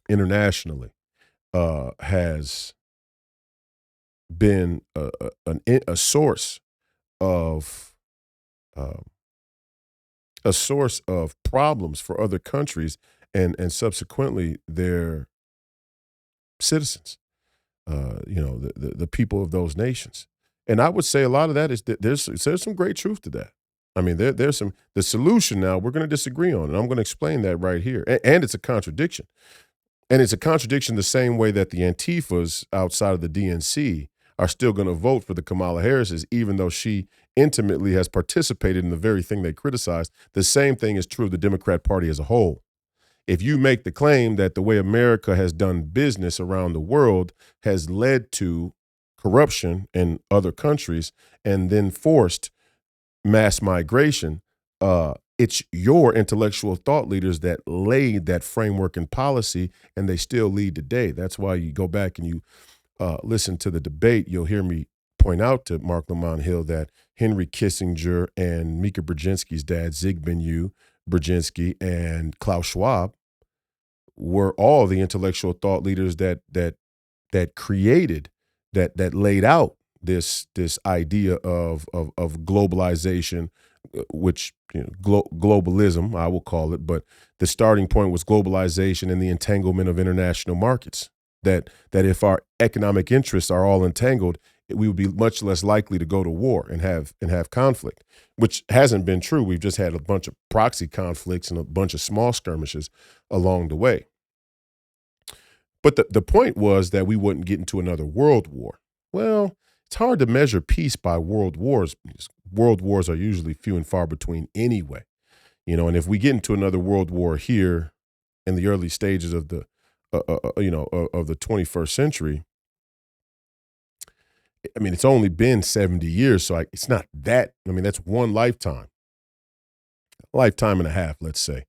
Speaker 7: internationally has been a source of problems for other countries and subsequently their citizens, the people of those nations. And I would say a lot of that is that there's some great truth to that. I mean, there's the solution now we're going to disagree on, and I'm going to explain that right here. And it's a contradiction. And it's a contradiction the same way that the Antifas outside of the DNC are still going to vote for the Kamala Harrises, even though she intimately has participated in the very thing they criticized. The same thing is true of the Democrat Party as a whole. If you make the claim that the way America has done business around the world has led to corruption in other countries and then forced mass migration, it's your intellectual thought leaders that laid that framework and policy, and they still lead today. That's why you go back and you listen to the debate, you'll hear me point out to Mark Lamont Hill that Henry Kissinger and Mika Brzezinski's dad, Zygmunt Brzezinski, and Klaus Schwab were all the intellectual thought leaders that created, that laid out this idea of globalization, which globalism, I will call it, but the starting point was globalization and the entanglement of international markets. That if our economic interests are all entangled, we would be much less likely to go to war and have conflict, which hasn't been true. We've just had a bunch of proxy conflicts and a bunch of small skirmishes along the way. But the point was that we wouldn't get into another world war. Well, it's hard to measure peace by world wars. World wars are usually few and far between anyway. And if we get into another world war here in the early stages of the of the 21st century, I mean, it's only been 70 years, so it's not that. I mean, that's one lifetime and a half, let's say.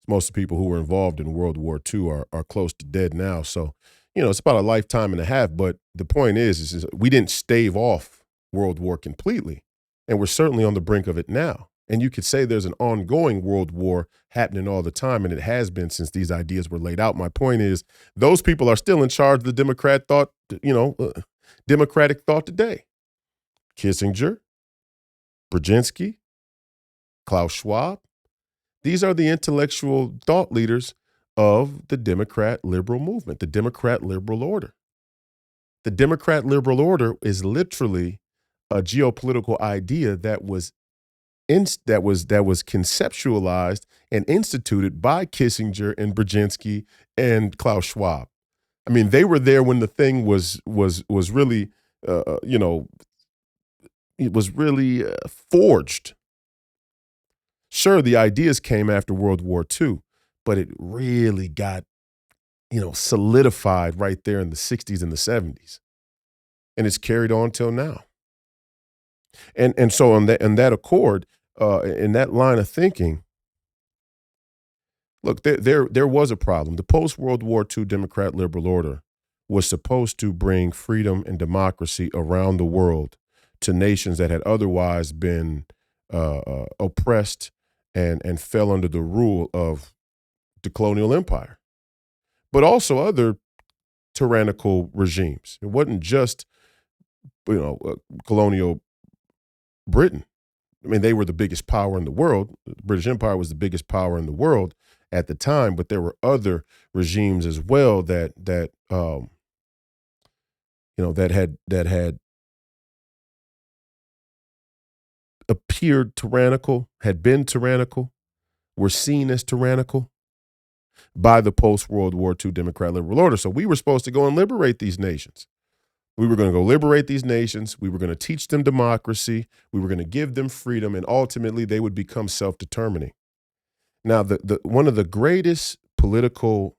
Speaker 7: Most of the people who were involved in World War II are close to dead now. So, it's about a lifetime and a half. But the point is we didn't stave off World War completely, and we're certainly on the brink of it now. And you could say there's an ongoing world war happening all the time, and it has been since these ideas were laid out. My point is those people are still in charge of the Democratic thought today. Kissinger, Brzezinski, Klaus Schwab. These are the intellectual thought leaders of the Democrat liberal movement, the Democrat liberal order. The Democrat liberal order is literally a geopolitical idea that was conceptualized and instituted by Kissinger and Brzezinski and Klaus Schwab. I mean, they were there when the thing was really, forged. Sure, the ideas came after World War II, but it really got, solidified right there in the 60s and the 70s. And it's carried on till now. And so on that accord, in that line of thinking, look, there was a problem. The post-World War II Democrat liberal order was supposed to bring freedom and democracy around the world to nations that had otherwise been oppressed and fell under the rule of the colonial empire, but also other tyrannical regimes. It wasn't just, colonial Britain. I mean, they were the biggest power in the world. The British Empire was the biggest power in the world at the time, but there were other regimes as well that had appeared tyrannical, had been tyrannical, were seen as tyrannical by the post-World War II Democrat liberal order. So we were supposed to go and liberate these nations. We were going to go liberate these nations. We were going to teach them democracy. We were going to give them freedom, and ultimately they would become self-determining. Now, one of the greatest political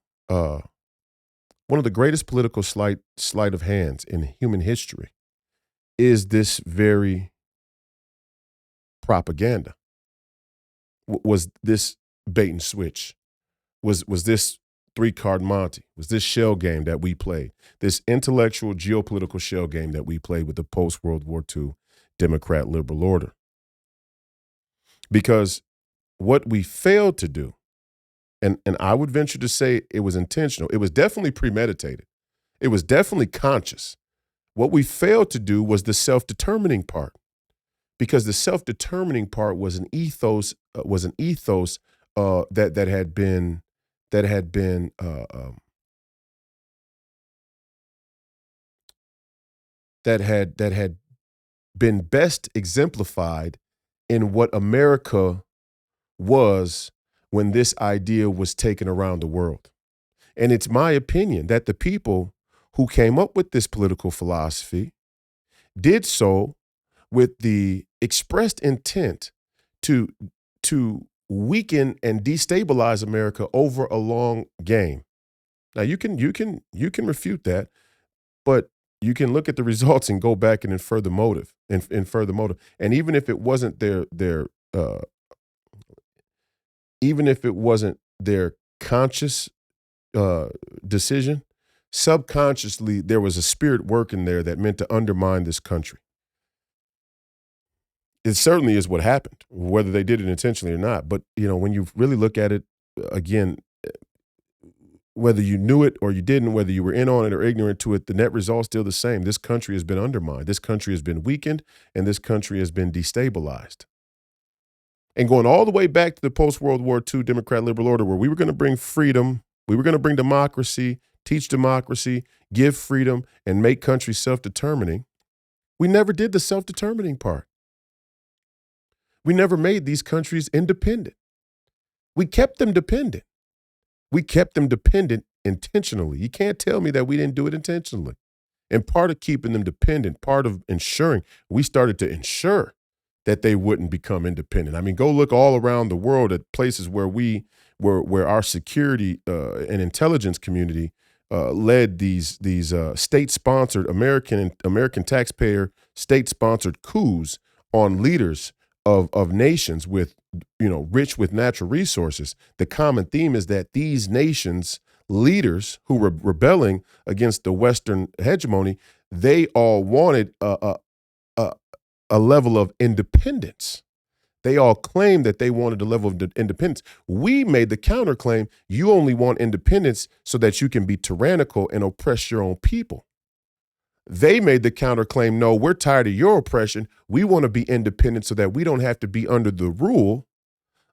Speaker 7: sleight of hands in human history is this very propaganda. Was this bait and switch? Was this three-card Monte? Was this shell game that we played? This intellectual geopolitical shell game that we played with the post-World War II Democrat liberal order? Because what we failed to do, and I would venture to say it was intentional, it was definitely premeditated, it was definitely conscious. What we failed to do was the self-determining part, because the self-determining part was an ethos that had been best exemplified in what America was when this idea was taken around the world. And it's my opinion that the people who came up with this political philosophy did so with the expressed intent to weaken and destabilize America over a long game. Now you can refute that, but you can look at the results and go back and infer the motive. And even if it wasn't their conscious decision, subconsciously there was a spirit working there that meant to undermine this country. It certainly is what happened, whether they did it intentionally or not. But, when you really look at it, again, whether you knew it or you didn't, whether you were in on it or ignorant to it, the net result's still the same. This country has been undermined. This country has been weakened, and this country has been destabilized. And going all the way back to the post-World War II Democrat liberal order, where we were going to bring freedom, we were going to bring democracy, teach democracy, give freedom, and make countries self-determining, we never did the self-determining part. We never made these countries independent. We kept them dependent. We kept them dependent intentionally. You can't tell me that we didn't do it intentionally. And part of keeping them dependent, part of ensuring, we started to ensure that they wouldn't become independent. I mean, go look all around the world at places where where our security and intelligence community led these state-sponsored American taxpayer state-sponsored coups on leaders of nations with, rich with natural resources. The common theme is that these nations' leaders who were rebelling against the Western hegemony, they all wanted a level of independence. They all claimed that they wanted a level of independence. We made the counterclaim, you only want independence so that you can be tyrannical and oppress your own people. They made the counterclaim, no, we're tired of your oppression. We want to be independent so that we don't have to be under the rule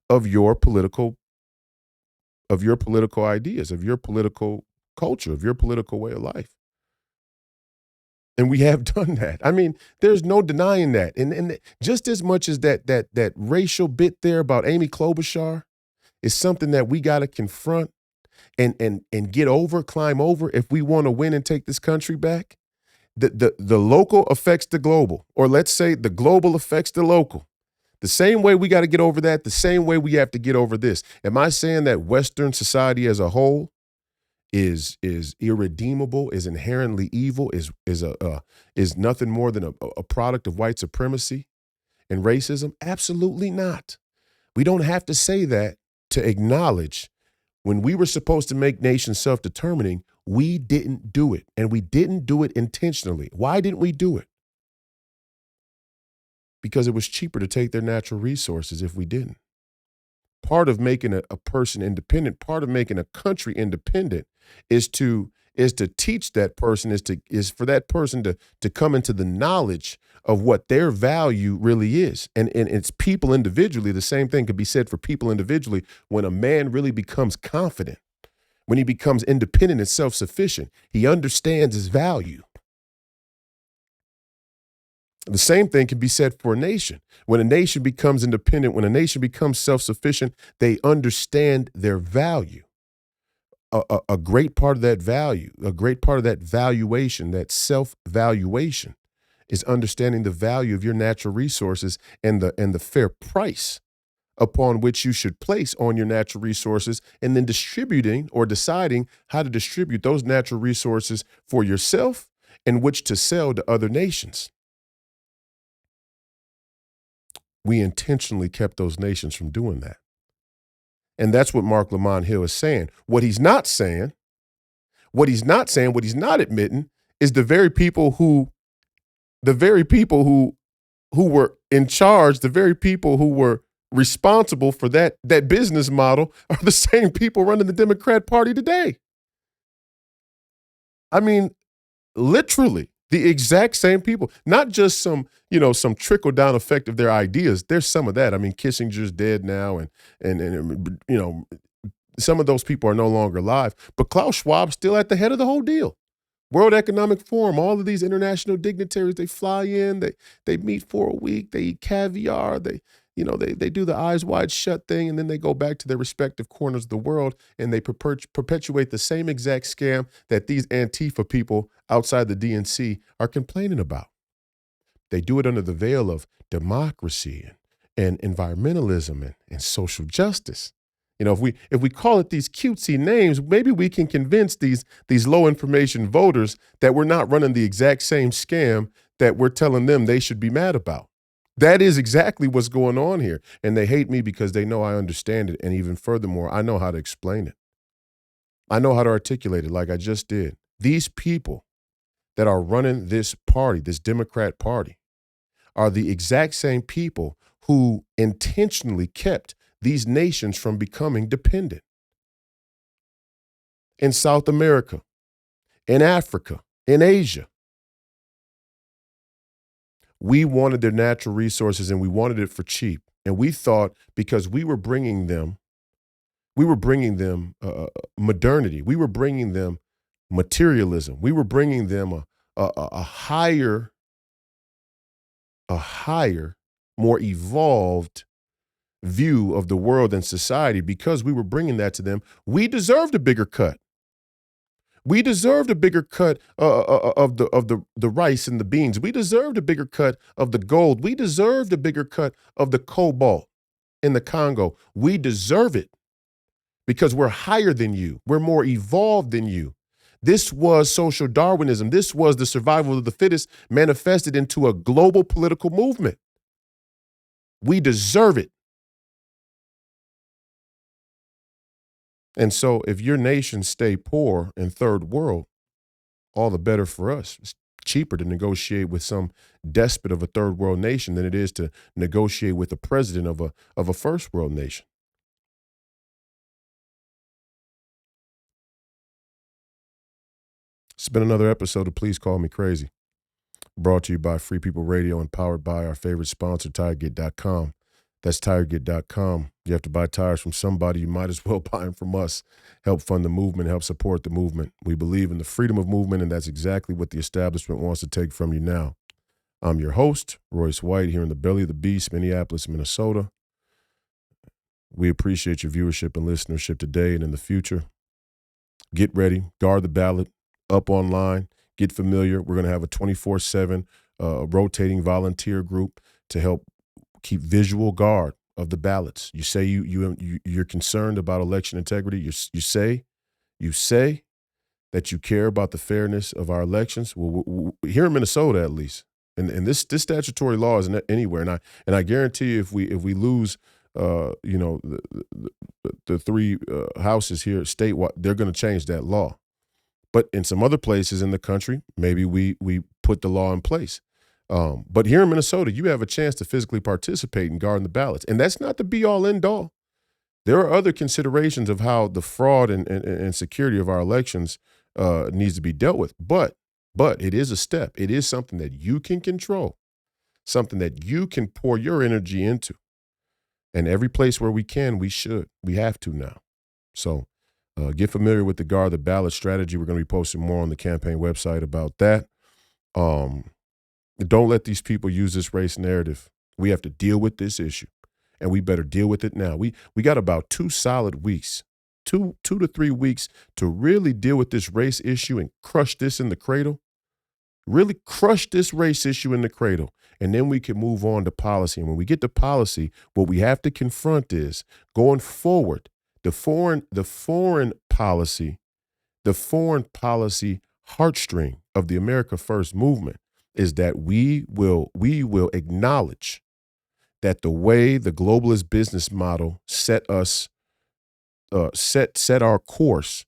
Speaker 7: of your political ideas, of your political culture, of your political way of life. And we have done that. I mean, there's no denying that. And just as much as that racial bit there about Amy Klobuchar is something that we got to confront and get over, climb over if we want to win and take this country back. the local affects the global, or let's say the global affects the local. The same way we got to get over that, the same way we have to get over this. Am I saying that Western society as a whole is irredeemable, is inherently evil, is nothing more than a product of white supremacy and racism? Absolutely not. We don't have to say that to acknowledge when we were supposed to make nations self-determining, we didn't do it, and we didn't do it intentionally. Why didn't we do it? Because it was cheaper to take their natural resources if we didn't. Part of making a person independent, part of making a country independent is to teach that person, is for that person to come into the knowledge of what their value really is. And it's people individually. The same thing could be said for people individually. When a man really becomes confident, when he becomes independent and self-sufficient, he understands his value. The same thing can be said for a nation. When a nation becomes independent, when a nation becomes self-sufficient, they understand their value. A great part of that value, a great part of that valuation, that self-valuation, is understanding the value of your natural resources and the fair price upon which you should place on your natural resources, and then distributing or deciding how to distribute those natural resources for yourself and which to sell to other nations. We intentionally kept those nations from doing that. And that's what Mark Lamont Hill is saying. What he's not admitting is the very people who were in charge, the very people who were responsible for that business model are the same people running the Democrat Party today. I mean, literally. The exact same people, not just some trickle down effect of their ideas. There's some of that. I mean, Kissinger's dead now, and some of those people are no longer alive. But Klaus Schwab's still at the head of the whole deal. World Economic Forum, all of these international dignitaries, they fly in, they meet for a week, they eat caviar, they do the eyes wide shut thing, and then they go back to their respective corners of the world, and they perpetuate the same exact scam that these Antifa people outside the DNC are complaining about. They do it under the veil of democracy and environmentalism and social justice. If we call it these cutesy names, maybe we can convince these low information voters that we're not running the exact same scam that we're telling them they should be mad about. That is exactly what's going on here. And they hate me because they know I understand it. And even furthermore, I know how to explain it. I know how to articulate it like I just did. These people that are running this party, this Democrat Party, are the exact same people who intentionally kept these nations from becoming dependent. In South America, in Africa, in Asia. We wanted their natural resources, and we wanted it for cheap. And we thought because we were bringing them modernity. We were bringing them materialism. We were bringing them a higher, more evolved view of the world and society. Because we were bringing that to them, we deserved a bigger cut. We deserved a bigger cut of the rice and the beans. We deserved a bigger cut of the gold. We deserved a bigger cut of the cobalt in the Congo. We deserve it because we're higher than you. We're more evolved than you. This was social Darwinism. This was the survival of the fittest manifested into a global political movement. We deserve it. And so if your nations stay poor in third world, all the better for us. It's cheaper to negotiate with some despot of a third world nation than it is to negotiate with the president of a first world nation. It's been another episode of Please Call Me Crazy, brought to you by Free People Radio and powered by our favorite sponsor, TireGet.com. That's TireGet.com. You have to buy tires from somebody. You might as well buy them from us. Help fund the movement. Help support the movement. We believe in the freedom of movement, and that's exactly what the establishment wants to take from you now. I'm your host, Royce White, here in the belly of the beast, Minneapolis, Minnesota. We appreciate your viewership and listenership today and in the future. Get ready. Guard the ballot. Up online. get familiar. We're going to have a 24/7 rotating volunteer group to help keep visual guard of the ballots. You say you're concerned about election integrity. You say that you care about the fairness of our elections. Well, here in Minnesota, at least, and this statutory law isn't anywhere. And I guarantee you, if we lose, the three houses here statewide, they're going to change that law. But in some other places in the country, maybe we put the law in place. But here in Minnesota, you have a chance to physically participate in guarding the ballots. And that's not the be-all, end-all. There are other considerations of how the fraud and security of our elections needs to be dealt with. But it is a step. It is something that you can control, something that you can pour your energy into. And every place where we can, we should. We have to now. So get familiar with the Guard the Ballot strategy. We're going to be posting more on the campaign website about that. Don't let these people use this race narrative. We have to deal with this issue, and we better deal with it now. We got about 2 solid weeks, 2 to 3 weeks to really deal with this race issue and crush this in the cradle. Really crush this race issue in the cradle, and then we can move on to policy. And when we get to policy, what we have to confront is going forward, the foreign policy heartstring of the America First movement is that we will acknowledge that the way the globalist business model set our course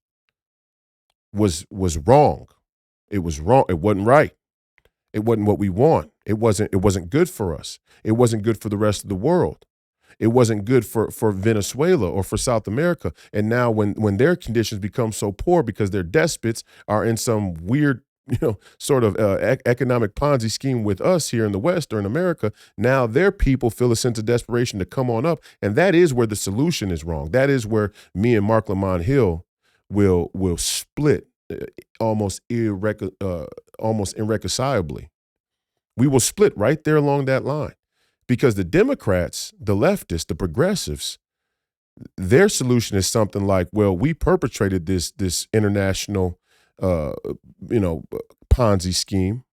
Speaker 7: was wrong. It was wrong. It wasn't right. It wasn't what we want. It wasn't good for us. It wasn't good for the rest of the world. It wasn't good for Venezuela or for South America. And now when their conditions become so poor because their despots are in some weird, sort of economic Ponzi scheme with us here in the West or in America, now their people feel a sense of desperation to come on up. And that is where the solution is wrong. That is where me and Mark Lamont Hill will split almost irreconcilably. We will split right there along that line. Because the Democrats, the leftists, the progressives, their solution is something like, well, we perpetrated this international, Ponzi scheme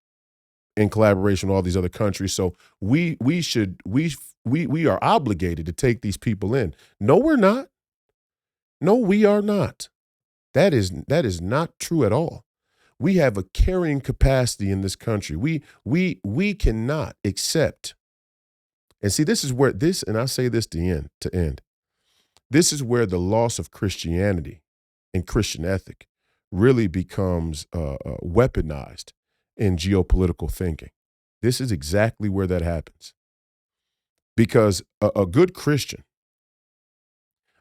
Speaker 7: in collaboration with all these other countries. So we are obligated to take these people in. No, we're not. No, we are not. That is not true at all. We have a carrying capacity in this country. We cannot accept. And see, this is where and I say this to end, this is where the loss of Christianity and Christian ethic really becomes weaponized in geopolitical thinking. This is exactly where that happens. Because a good Christian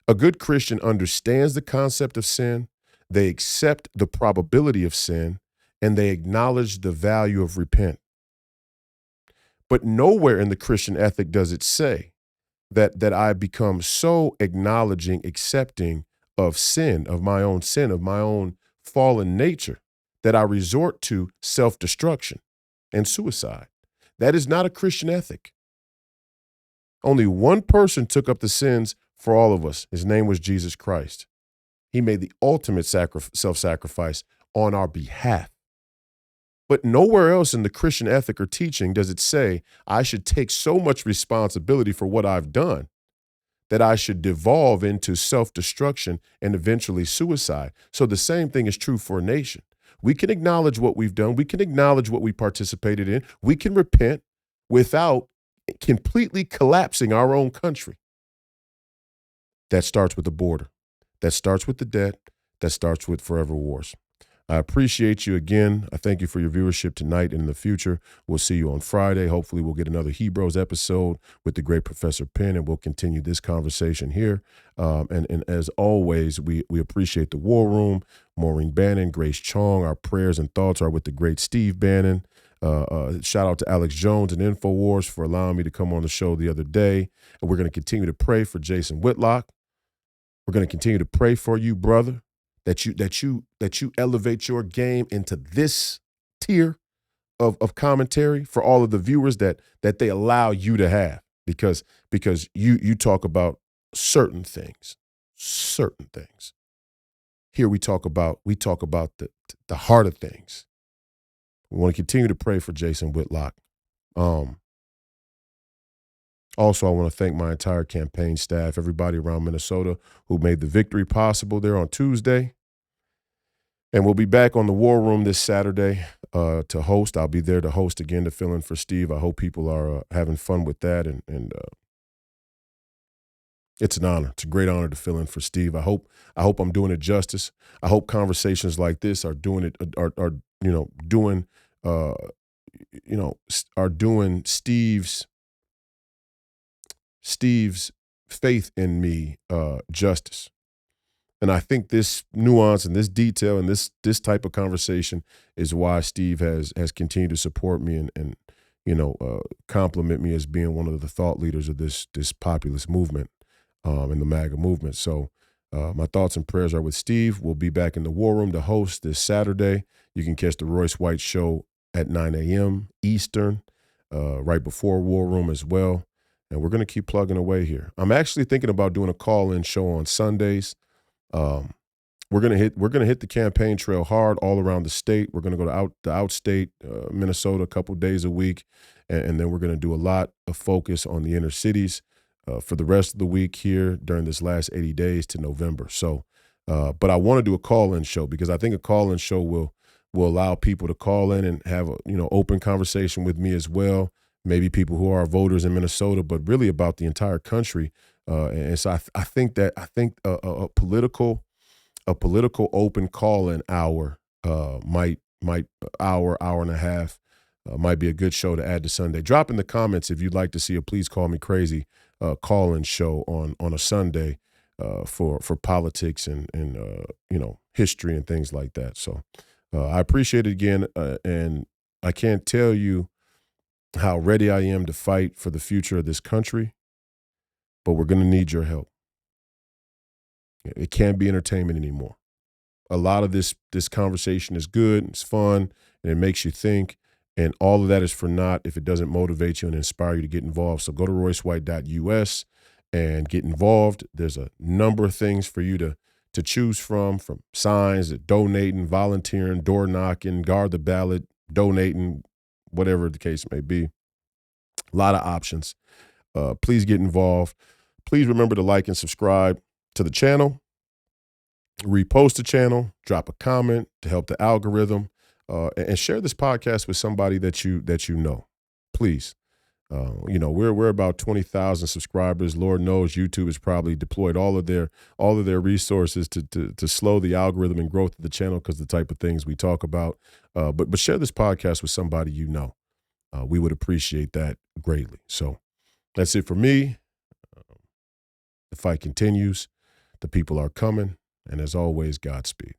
Speaker 7: understands the concept of sin, they accept the probability of sin, and they acknowledge the value of repent. But nowhere in the Christian ethic does it say that I become so acknowledging, accepting of sin, of my own fallen nature, that I resort to self-destruction and suicide. That is not a Christian ethic. Only one person took up the sins for all of us. His name was Jesus Christ. He made the ultimate self-sacrifice on our behalf. But nowhere else in the Christian ethic or teaching does it say I should take so much responsibility for what I've done that I should devolve into self-destruction and eventually suicide. So the same thing is true for a nation. We can acknowledge what we've done. We can acknowledge what we participated in. We can repent without completely collapsing our own country. That starts with the border. That starts with the debt. That starts with forever wars. I appreciate you again. I thank you for your viewership tonight and in the future. We'll see you on Friday. Hopefully we'll get another Hebrews episode with the great Professor Penn, and we'll continue this conversation here. And as always, we appreciate the War Room, Maureen Bannon, Grace Chong. Our prayers and thoughts are with the great Steve Bannon. Shout out to Alex Jones and InfoWars for allowing me to come on the show the other day. And we're going to continue to pray for Jason Whitlock. We're going to continue to pray for you, brother, that you elevate your game into this tier of commentary for all of the viewers that they allow you to have, because you talk about certain things. Here we talk about the heart of things. We want to continue to pray for Jason Whitlock. Also, I want to thank my entire campaign staff, everybody around Minnesota who made the victory possible there on Tuesday. And we'll be back on the War Room this Saturday to host. I'll be there to host again to fill in for Steve. I hope people are having fun with that. And it's an honor. It's a great honor to fill in for Steve. I hope I'm doing it justice. I hope conversations like this are doing it, are doing Steve's faith in me justice. And I think this nuance and this detail and this type of conversation is why Steve has continued to support me and compliment me as being one of the thought leaders of this populist movement and the MAGA movement. So my thoughts and prayers are with Steve. We'll be back in the War Room to host this Saturday. You can catch the Royce White Show at 9 a.m. Eastern, right before War Room as well. And we're going to keep plugging away here. I'm actually thinking about doing a call-in show on Sundays. We're gonna hit the campaign trail hard all around the state. We're gonna go to outstate Minnesota a couple days a week, and then we're gonna do a lot of focus on the inner cities for the rest of the week here during this last 80 days to November. So, but I want to do a call-in show because I think a call-in show will allow people to call in and have a open conversation with me as well. Maybe people who are voters in Minnesota, but really about the entire country. And so I think a political open call-in hour might hour and a half might be a good show to add to Sunday. Drop in the comments if you'd like to see a Please Call Me Crazy call-in show on a Sunday for politics and history and things like that. So I appreciate it again, and I can't tell you how ready I am to fight for the future of this country. But we're going to need your help. It can't be entertainment anymore. A lot of this conversation is good, it's fun, and it makes you think, and all of that is for naught if it doesn't motivate you and inspire you to get involved. So go to roycewhite.us and get involved. There's a number of things for you to choose from signs, to donating, volunteering, door knocking, guard the ballot, donating, whatever the case may be. A lot of options. Please get involved. Please remember to like and subscribe to the channel, repost the channel, drop a comment to help the algorithm, and share this podcast with somebody that you know. Please. We're about 20,000 subscribers. Lord knows YouTube has probably deployed all of their resources to slow the algorithm and growth of the channel because the type of things we talk about. But share this podcast with somebody you know. We would appreciate that greatly. So that's it for me. The fight continues. The people are coming. And as always, Godspeed.